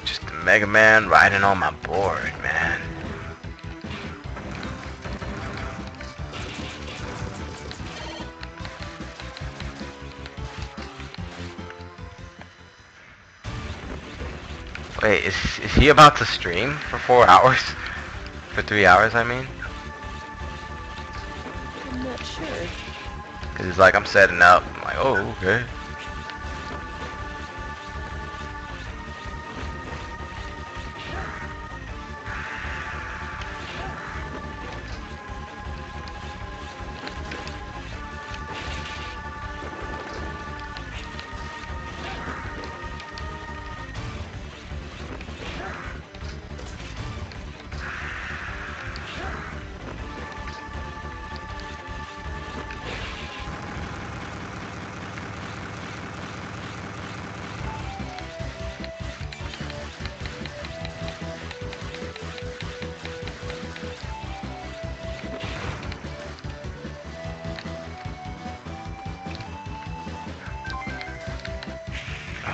Just the Mega Man riding on my board, man. Wait, is he about to stream for 4 hours? For 3 hours, I mean? I'm not sure. Cause he's like, I'm setting up. I'm like, oh, okay.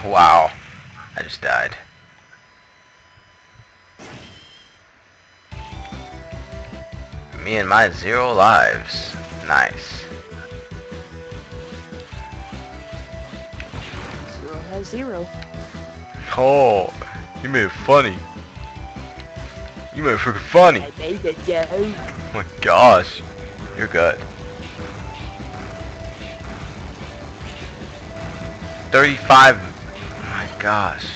Wow, I just died. Me and my 0 lives. Nice. Zero has zero. Oh, you made it funny. You made it freaking funny. I made a joke. Oh my gosh, you're good. 35. Oh my gosh.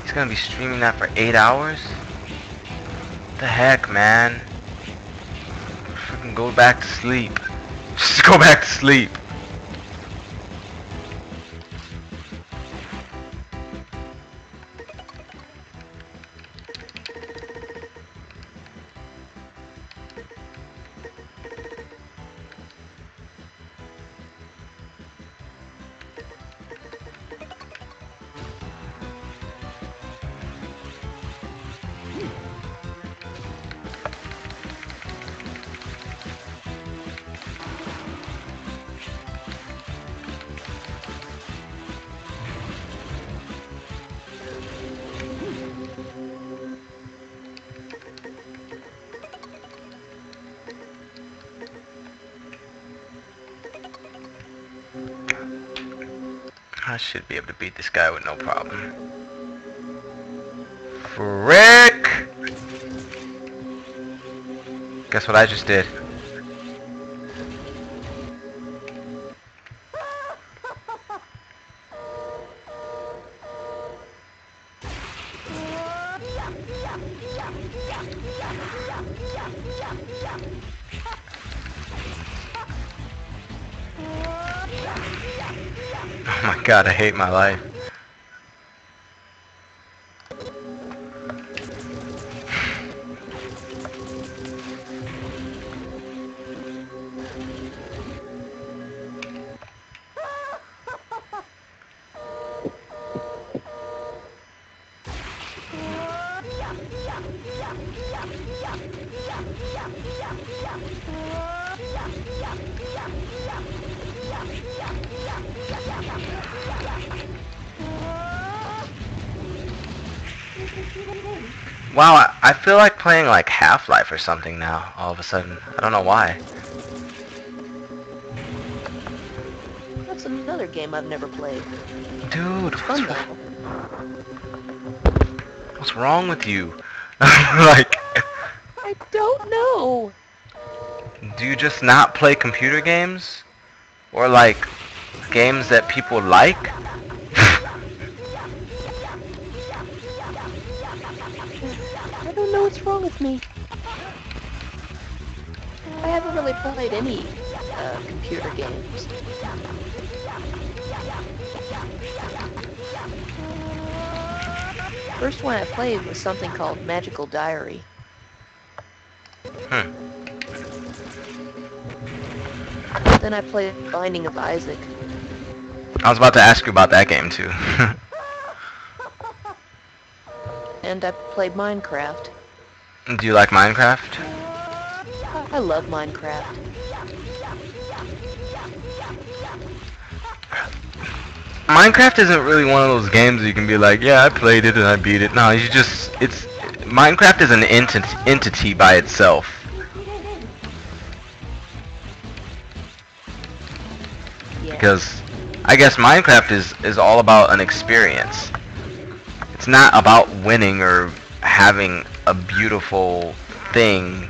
He's gonna be streaming that for 8 hours? What the heck, man? Freaking go back to sleep. Just go back to sleep. I should be able to beat this guy with no problem. Frick! Guess what I just did? Oh my god, I hate my life. Wow, I feel like playing like Half-Life or something now, all of a sudden. I don't know why. That's another game I've never played. Dude, It's fun though. what's wrong with you? Like, I don't know. do you just not play computer games? Or like, games that people like? I don't know what's wrong with me. I haven't really played any computer games. First one I played was something called Magical Diary. Then I played Binding of Isaac. I was about to ask you about that game too. And I played Minecraft. Do you like Minecraft? I love Minecraft. Minecraft isn't really one of those games you can be like, yeah, I played it and I beat it. No, Minecraft is an entity by itself. Yeah. Because I guess Minecraft is all about an experience. It's not about winning or having a beautiful thing.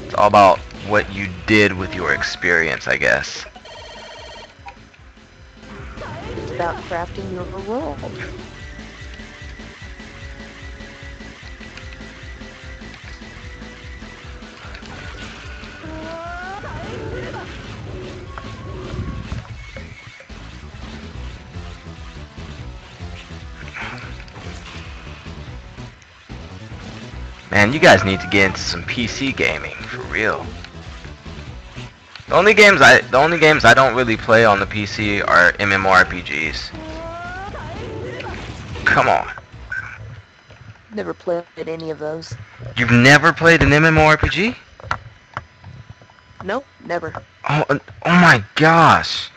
It's all about what you did with your experience, I guess. It's about crafting your world. Man, you guys need to get into some PC gaming for real. The only games I don't really play on the PC are MMORPGs. Come on. Never played any of those. You've never played an MMORPG? Nope, never. Oh my gosh.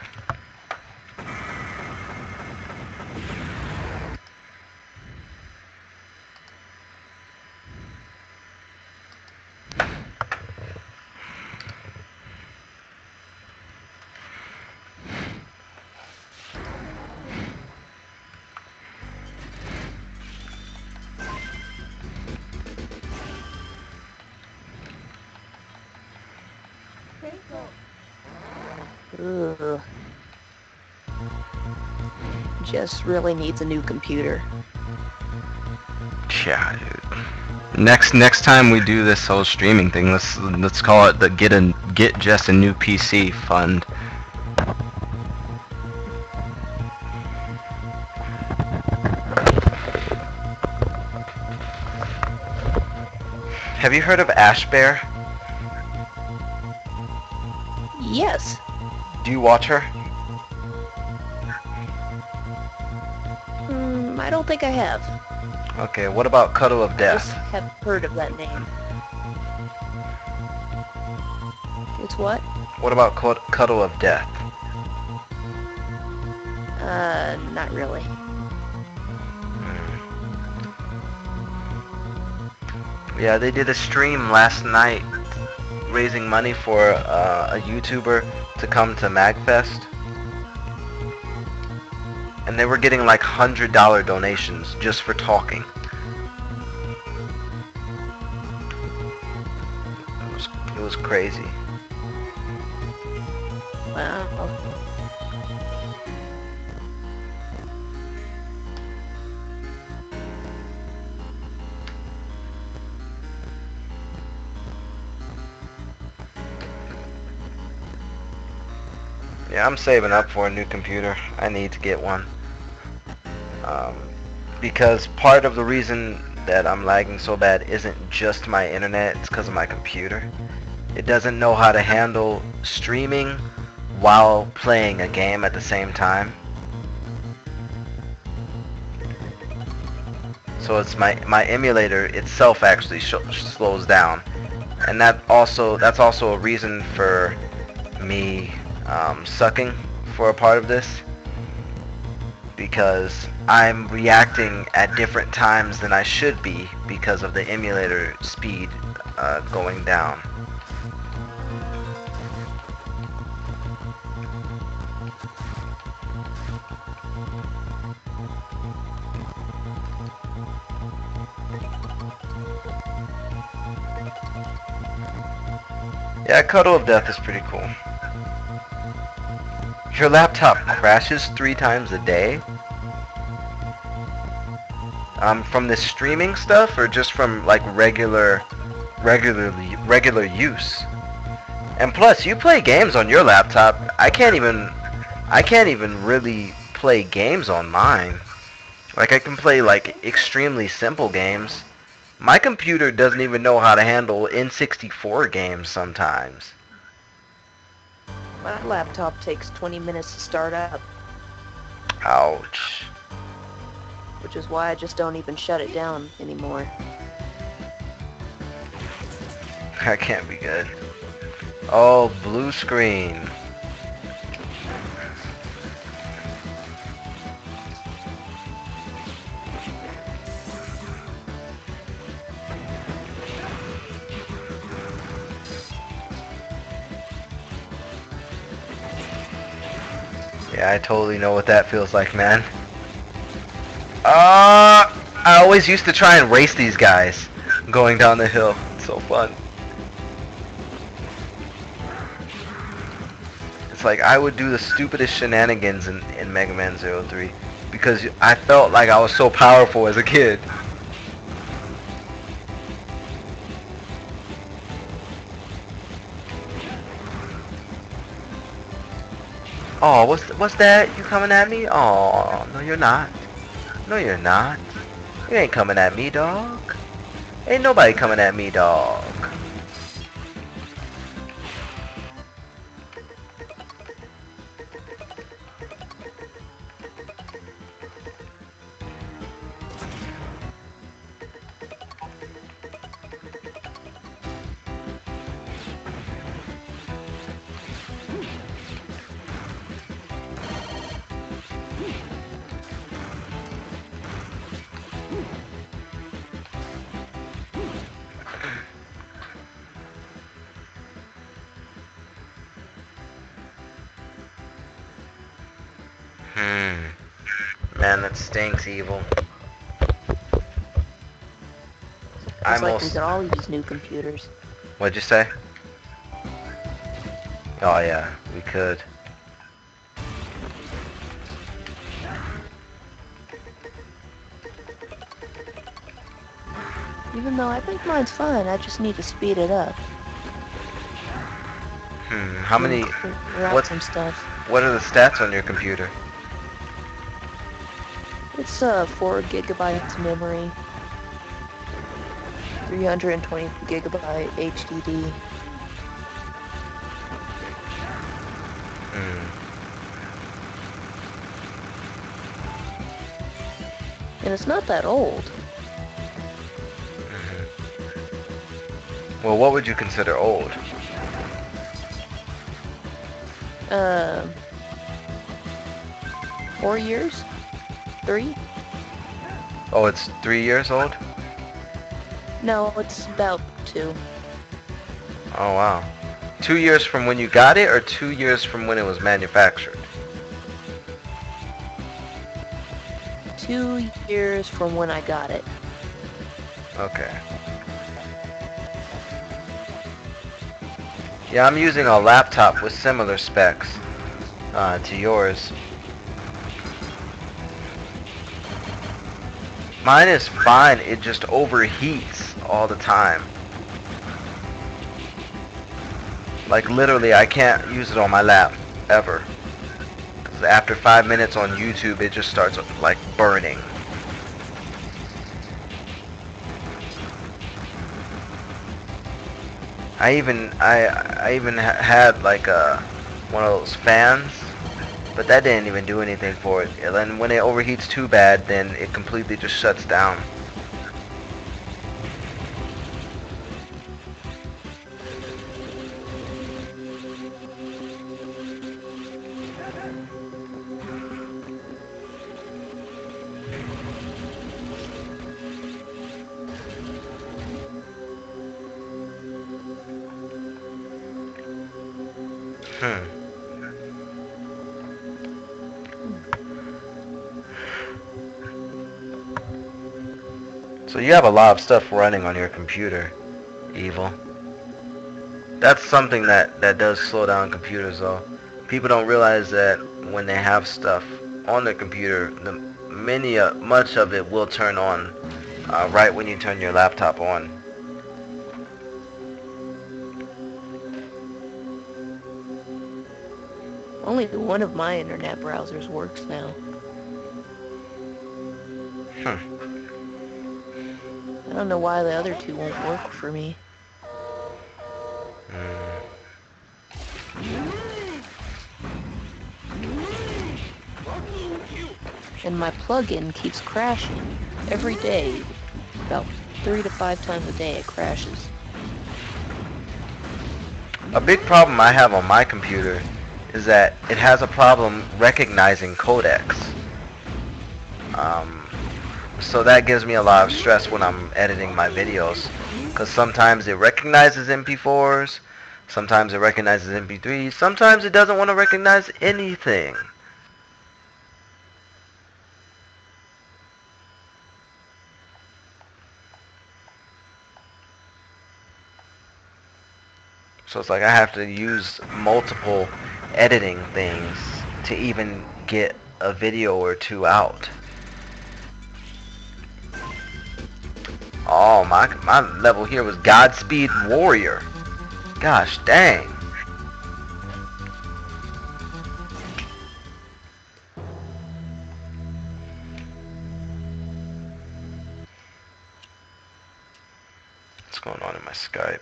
Ugh. Jess really needs a new computer. Yeah, dude. Next time we do this whole streaming thing, let's call it the Get Jess a New PC Fund. Have you heard of Ash Bear? Yes. Do you watch her? I don't think I have. Okay, what about Cuddle of I Death? just have heard of that name. It's what? What about Cuddle of Death? Not really. Yeah, they did a stream last night raising money for a YouTuber to come to MagFest. and they were getting like $100 donations just for talking. It was crazy. Wow. Yeah, I'm saving up for a new computer. I need to get one. Because part of the reason that I'm lagging so bad isn't just my internet, it's because of my computer. It doesn't know how to handle streaming while playing a game at the same time. So it's my emulator itself actually slows down. And that's also a reason for me sucking for a part of this, because I'm reacting at different times than I should be because of the emulator speed going down. Yeah, Cuddle of Death is pretty cool. Your laptop crashes 3 times a day? From this streaming stuff, or just from like regular use? And plus, you play games on your laptop. I can't even really play games on mine. Like, I can play like extremely simple games. My computer doesn't even know how to handle N64 games sometimes. My laptop takes 20 minutes to start up, Ouch. which is why I just don't even shut it down anymore. That can't be good. Oh, blue screen. Yeah, I totally know what that feels like, man. I always used to try and race these guys going down the hill. It's so fun. It's like I would do the stupidest shenanigans in Megaman 03 because I felt like I was so powerful as a kid. Oh, what's that? You coming at me? Oh, no you're not. No you're not. You ain't coming at me, dog. Ain't nobody coming at me, dog. Man, that stinks evil. It's like we could all use new computers. What'd you say? Oh yeah, we could. Even though I think mine's fine, I just need to speed it up. How many? Some stuff. What are the stats on your computer? It's 4 gigabytes memory, 320 gigabyte HDD. And it's not that old. Well, what would you consider old? 4 years? 3? Oh, it's 3 years old? No, it's about 2. Oh, wow. 2 years from when you got it, or 2 years from when it was manufactured? 2 years from when I got it. Okay. Yeah, I'm using a laptop with similar specs to yours. Mine is fine, it just overheats all the time. Like literally, I can't use it on my lap, ever. 'Cause after 5 minutes on YouTube, it just starts like burning. I even had like one of those fans, but that didn't even do anything for it. And then when it overheats too bad, then it completely just shuts down. So you have a lot of stuff running on your computer, Evil. That's something that does slow down computers though. People don't realize that when they have stuff on their computer, much of it will turn on right when you turn your laptop on. Only one of my internet browsers works now. I don't know why the other two won't work for me. And my plugin keeps crashing every day. About 3 to 5 times a day it crashes. A big problem I have on my computer is that it has a problem recognizing codecs. So that gives me a lot of stress when I'm editing my videos, because sometimes it recognizes MP4s, sometimes it recognizes MP3s, sometimes it doesn't want to recognize anything. So it's like I have to use multiple editing things to even get a video or two out. Oh, my level here was Godspeed Warrior. Gosh dang. What's going on in my Skype?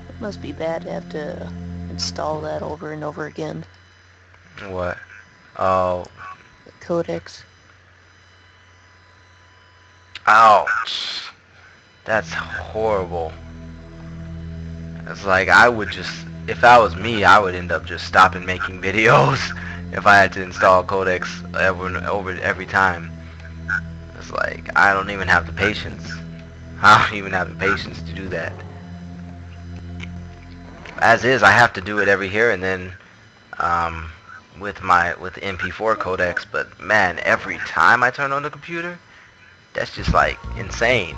It must be bad to have to install that over and over again. What? Oh. The codecs. Ouch. That's horrible. It's like I would just, if that was me, I would end up just stopping making videos if I had to install codecs over every time. It's like I don't even have the patience. I don't even have the patience to do that. As is, I have to do it every here and then with the MP4 codecs, but man, every time I turn on the computer, that's just like insane.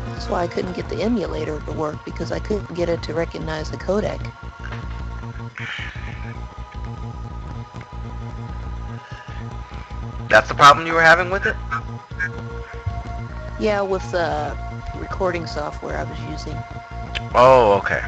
That's why I couldn't get the emulator to work, because I couldn't get it to recognize the codec. That's the problem you were having with it? Yeah, with the recording software I was using. Oh, okay.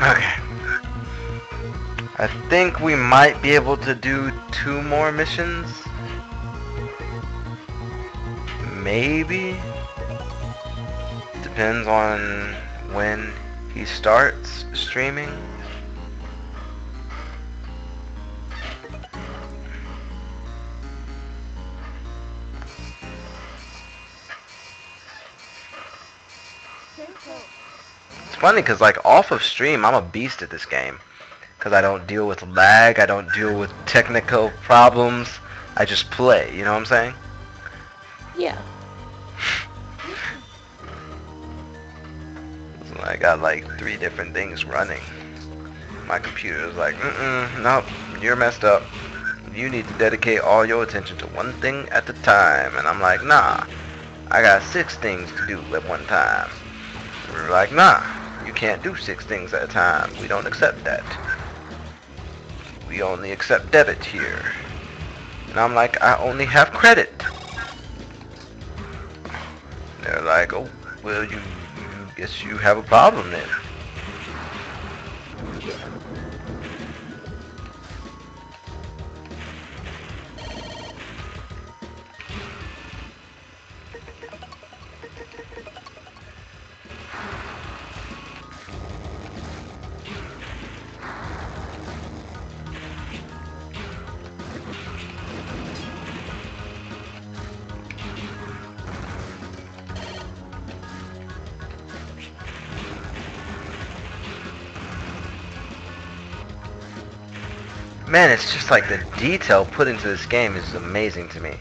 Okay. I think we might be able to do 2 more missions. Maybe. Depends on when he starts streaming. It's funny because like off of stream I'm a beast at this game. Because I don't deal with lag, I don't deal with technical problems. I just play, you know what I'm saying? Yeah. So I got like 3 different things running. My computer is like, nope, you're messed up. You need to dedicate all your attention to one thing at a time. And I'm like, nah, I got 6 things to do at one time. We're like, nah, you can't do 6 things at a time. We don't accept that. We only accept debit here. And I'm like, I only have credit. And they're like, oh, well, you guess you have a problem then. Man, it's just like the detail put into this game is amazing to me.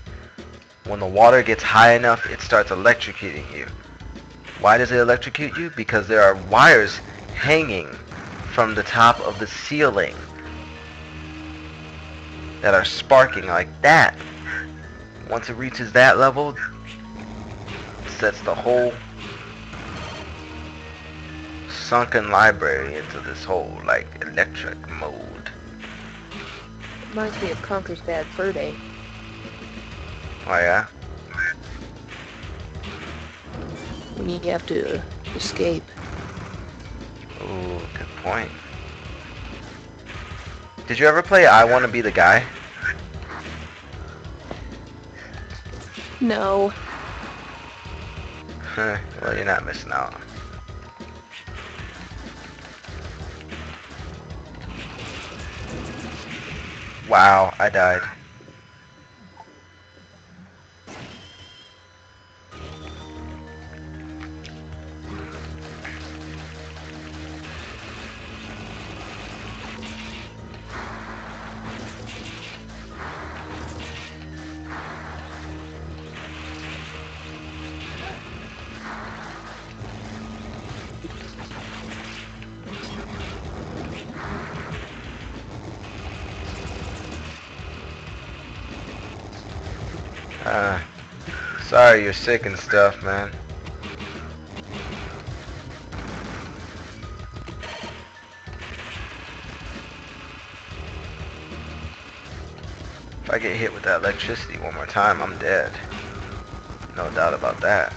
When the water gets high enough, it starts electrocuting you. Why does it electrocute you? Because there are wires hanging from the top of the ceiling that are sparking like that. Once it reaches that level, it sets the whole sunken library into this whole like electric mode. Reminds me of Conker's Bad Fur Day. Oh yeah? When you have to escape. Ooh, good point. Did you ever play I Wanna Be the Guy? No. Well, you're not missing out. Wow, I died. Sorry you're sick and stuff, man. If I get hit with that electricity one more time, I'm dead. No doubt about that.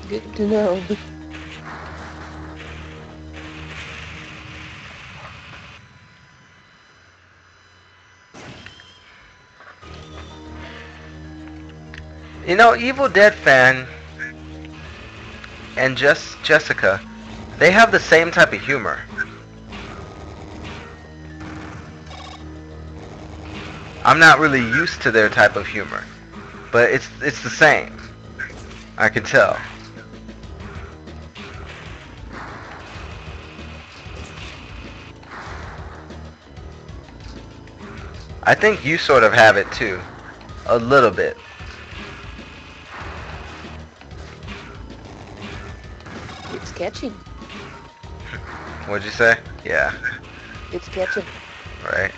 Good to know. You know, Evil Dead fan and Jessica, they have the same type of humor. I'm not really used to their type of humor, but it's the same. I can tell. I think you sort of have it too, a little bit. It's catching. What'd you say? Yeah. It's catching. Right.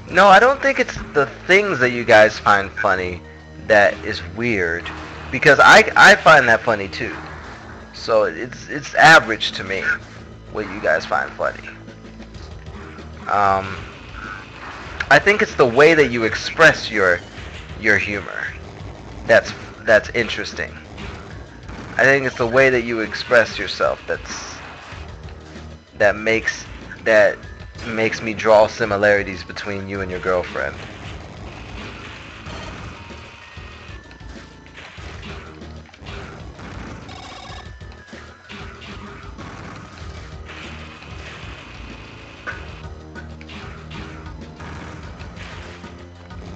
No, I don't think it's the things that you guys find funny that is weird, because I find that funny too. So it's average to me what you guys find funny. I think it's the way that you express your humor that's interesting. I think it's the way that you express yourself that makes me draw similarities between you and your girlfriend.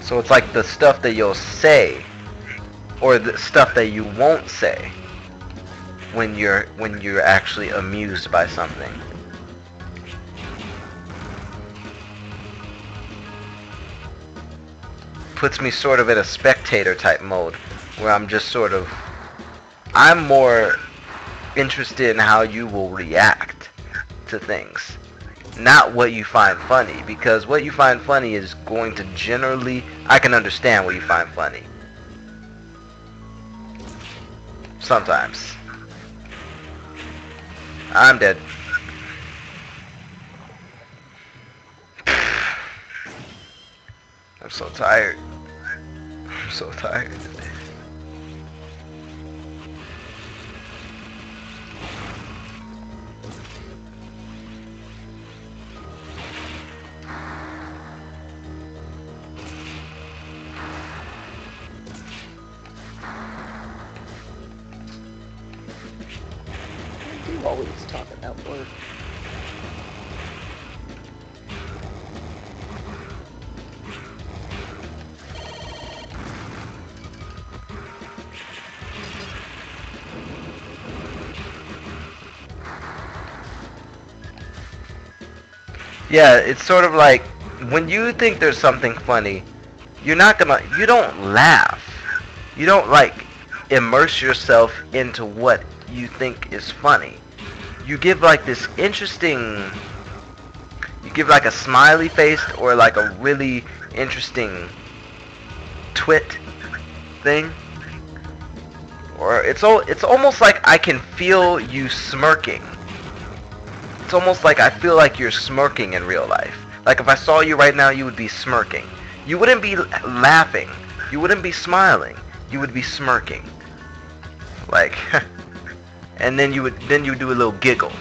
So it's like the stuff that you'll say, or the stuff that you won't say when you're actually amused by something. Puts me sort of in a spectator type mode, where I'm more interested in how you will react to things, not what you find funny, because what you find funny is going to generally, I can understand what you find funny. Sometimes. I'm dead. I'm so tired. I'm so tired today. You always talk about work. Yeah, it's sort of like when you think there's something funny, you don't laugh. You don't like immerse yourself into what you think is funny. You give like this interesting, you give like a smiley face or like a really interesting twit thing. Or it's almost like I can feel you smirking. It's almost like I feel like you're smirking in real life. Like if I saw you right now, you would be smirking. You wouldn't be laughing. You wouldn't be smiling. You would be smirking. Like, and then you do a little giggle.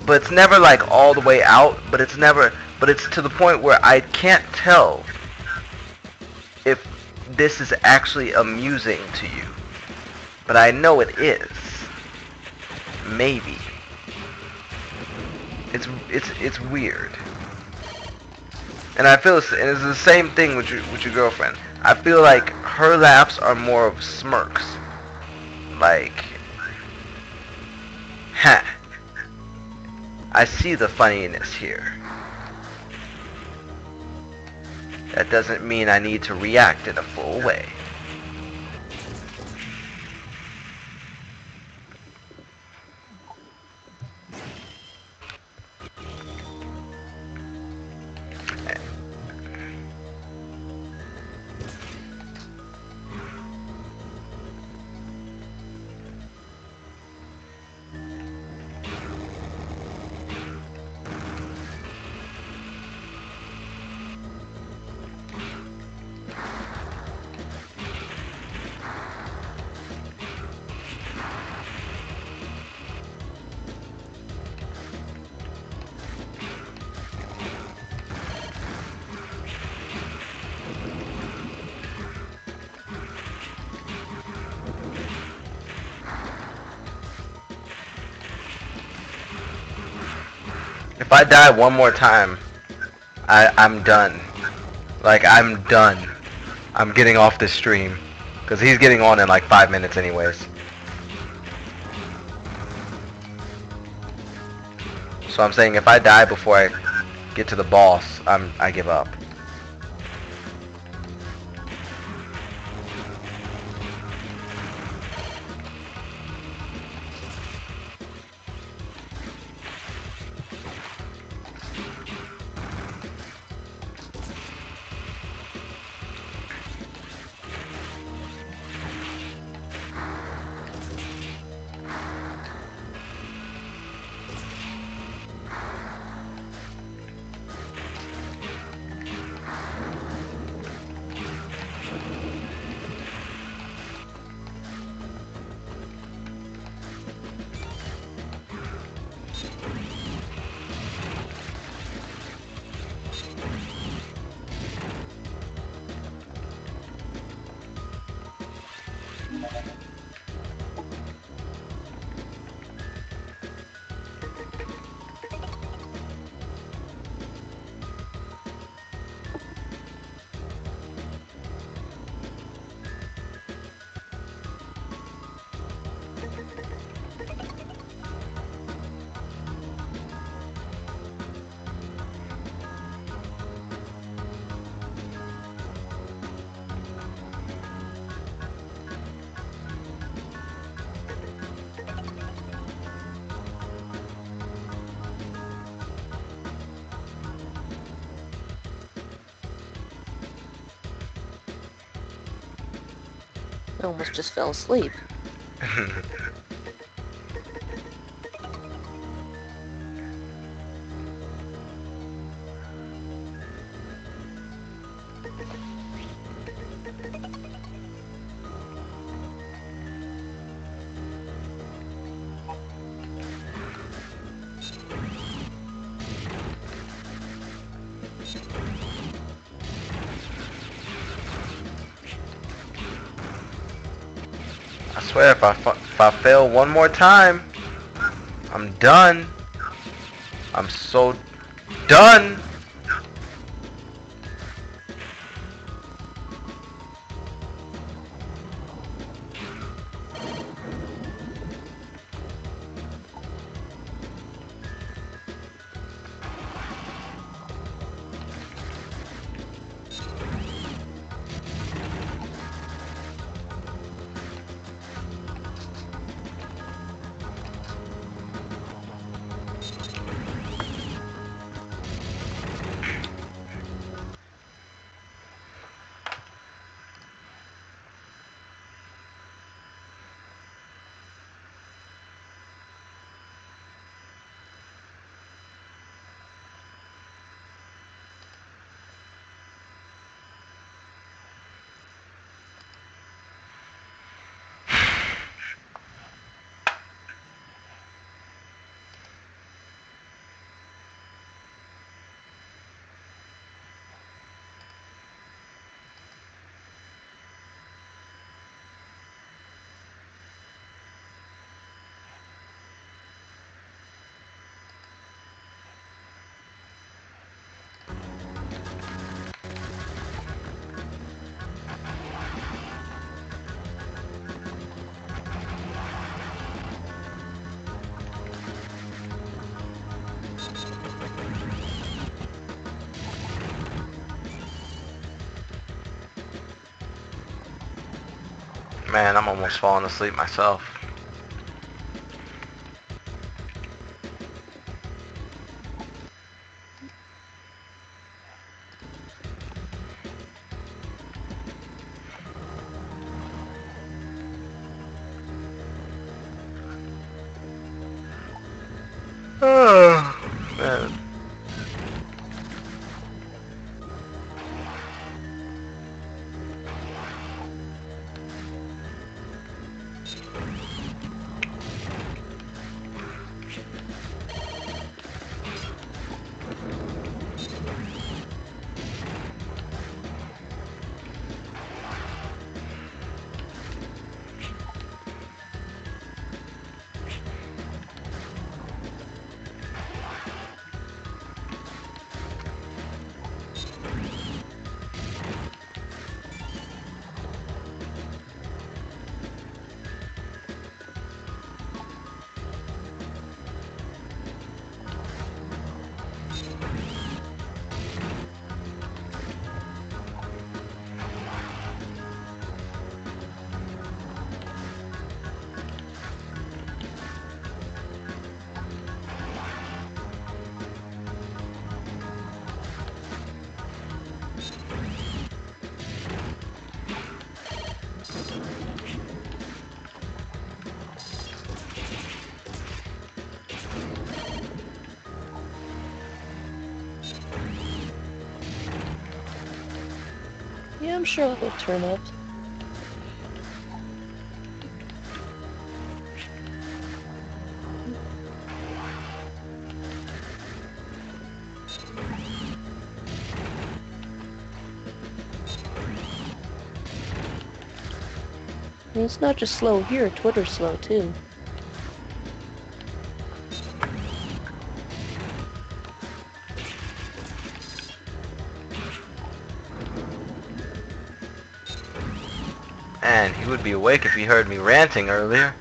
But it's never like all the way out. But it's to the point where I can't tell if this is actually amusing to you. But I know it is. Maybe. It's weird. And I feel it's the same thing with your girlfriend. I feel like her laughs are more of smirks. Like, ha. I see the funniness here. That doesn't mean I need to react in a full way. If I die one more time, I'm done. Like, I'm done. I'm getting off this stream. Because he's getting on in like 5 minutes anyways. So I'm saying if I die before I get to the boss, I give up. I almost just fell asleep. I swear, if I fail one more time, I'm done. I'm so done. Man, I'm almost falling asleep myself. Oh, man. Yeah, I'm sure it'll turn up. I mean, it's not just slow here, Twitter's slow too. Man, he would be awake if he heard me ranting earlier.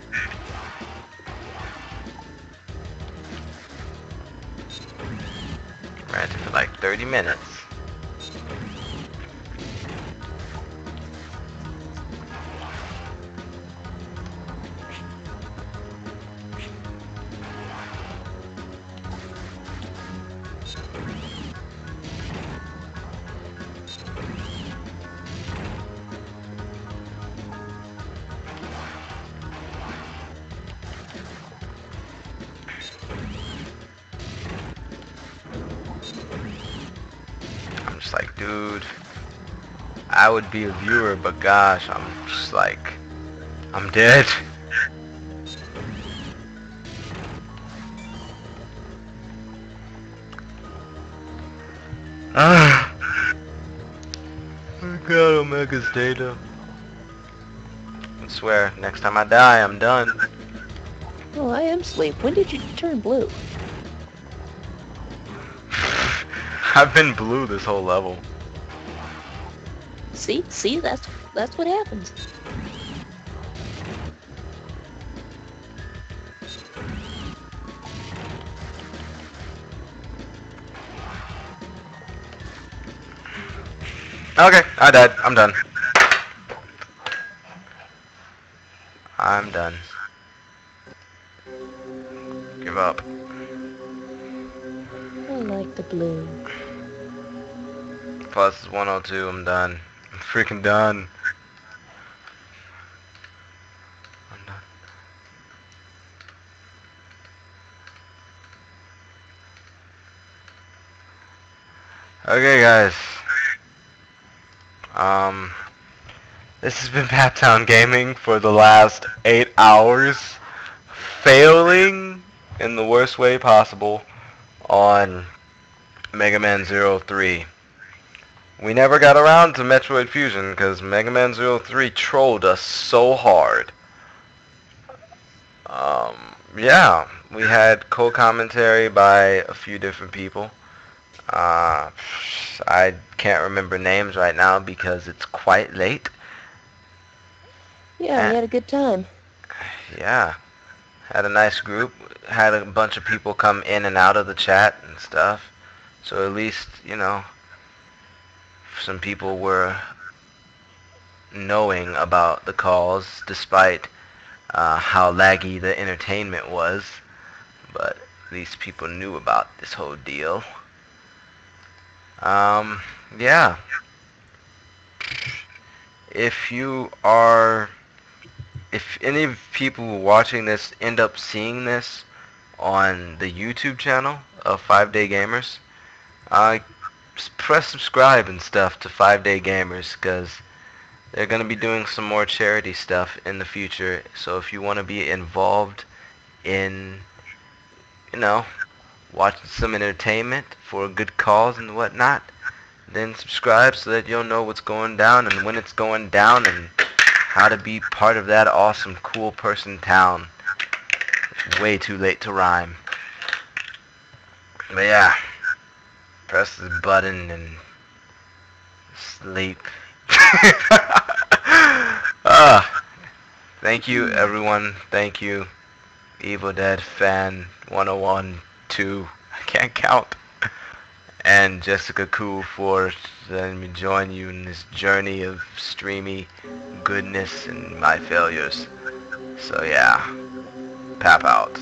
Ranting for like 30 minutes. I'm just like, dude, I would be a viewer, but gosh, I'm just like, I'm dead. Ah, I got Omega's data. I swear, next time I die, I'm done. Oh, I am asleep. When did you turn blue? I've been blue this whole level. See, that's what happens. Okay, I died. I'm done. I'm done. Give up. I like the blue. Plus 102, I'm done. I'm freaking done. I'm done. Okay, guys. This has been Paptowngaming for the last 8 hours. Failing in the worst way possible on Megaman 03. We never got around to Metroid Fusion because Megaman 03 trolled us so hard. Yeah, we had co-commentary by a few different people. I can't remember names right now because it's quite late. Yeah, we had a good time. Yeah, had a nice group. Had a bunch of people come in and out of the chat and stuff. So at least, you know, some people were knowing about the calls, despite how laggy the entertainment was. But at least people knew about this whole deal. Yeah. If you are, if any of people watching this end up seeing this on the YouTube channel of 5Day Gamers, press subscribe and stuff to 5Day Gamers, because they're going to be doing some more charity stuff in the future. So if you want to be involved in, you know, watching some entertainment for good cause and whatnot, then subscribe so that you'll know what's going down and when it's going down and how to be part of that awesome cool person town. It's way too late to rhyme. But yeah, press the button and sleep. Thank you everyone. Thank you Evil Dead Fan 101, 2, I can't count, and Jessica Koo for letting me join you in this journey of streamy goodness and my failures. So yeah, Pap out.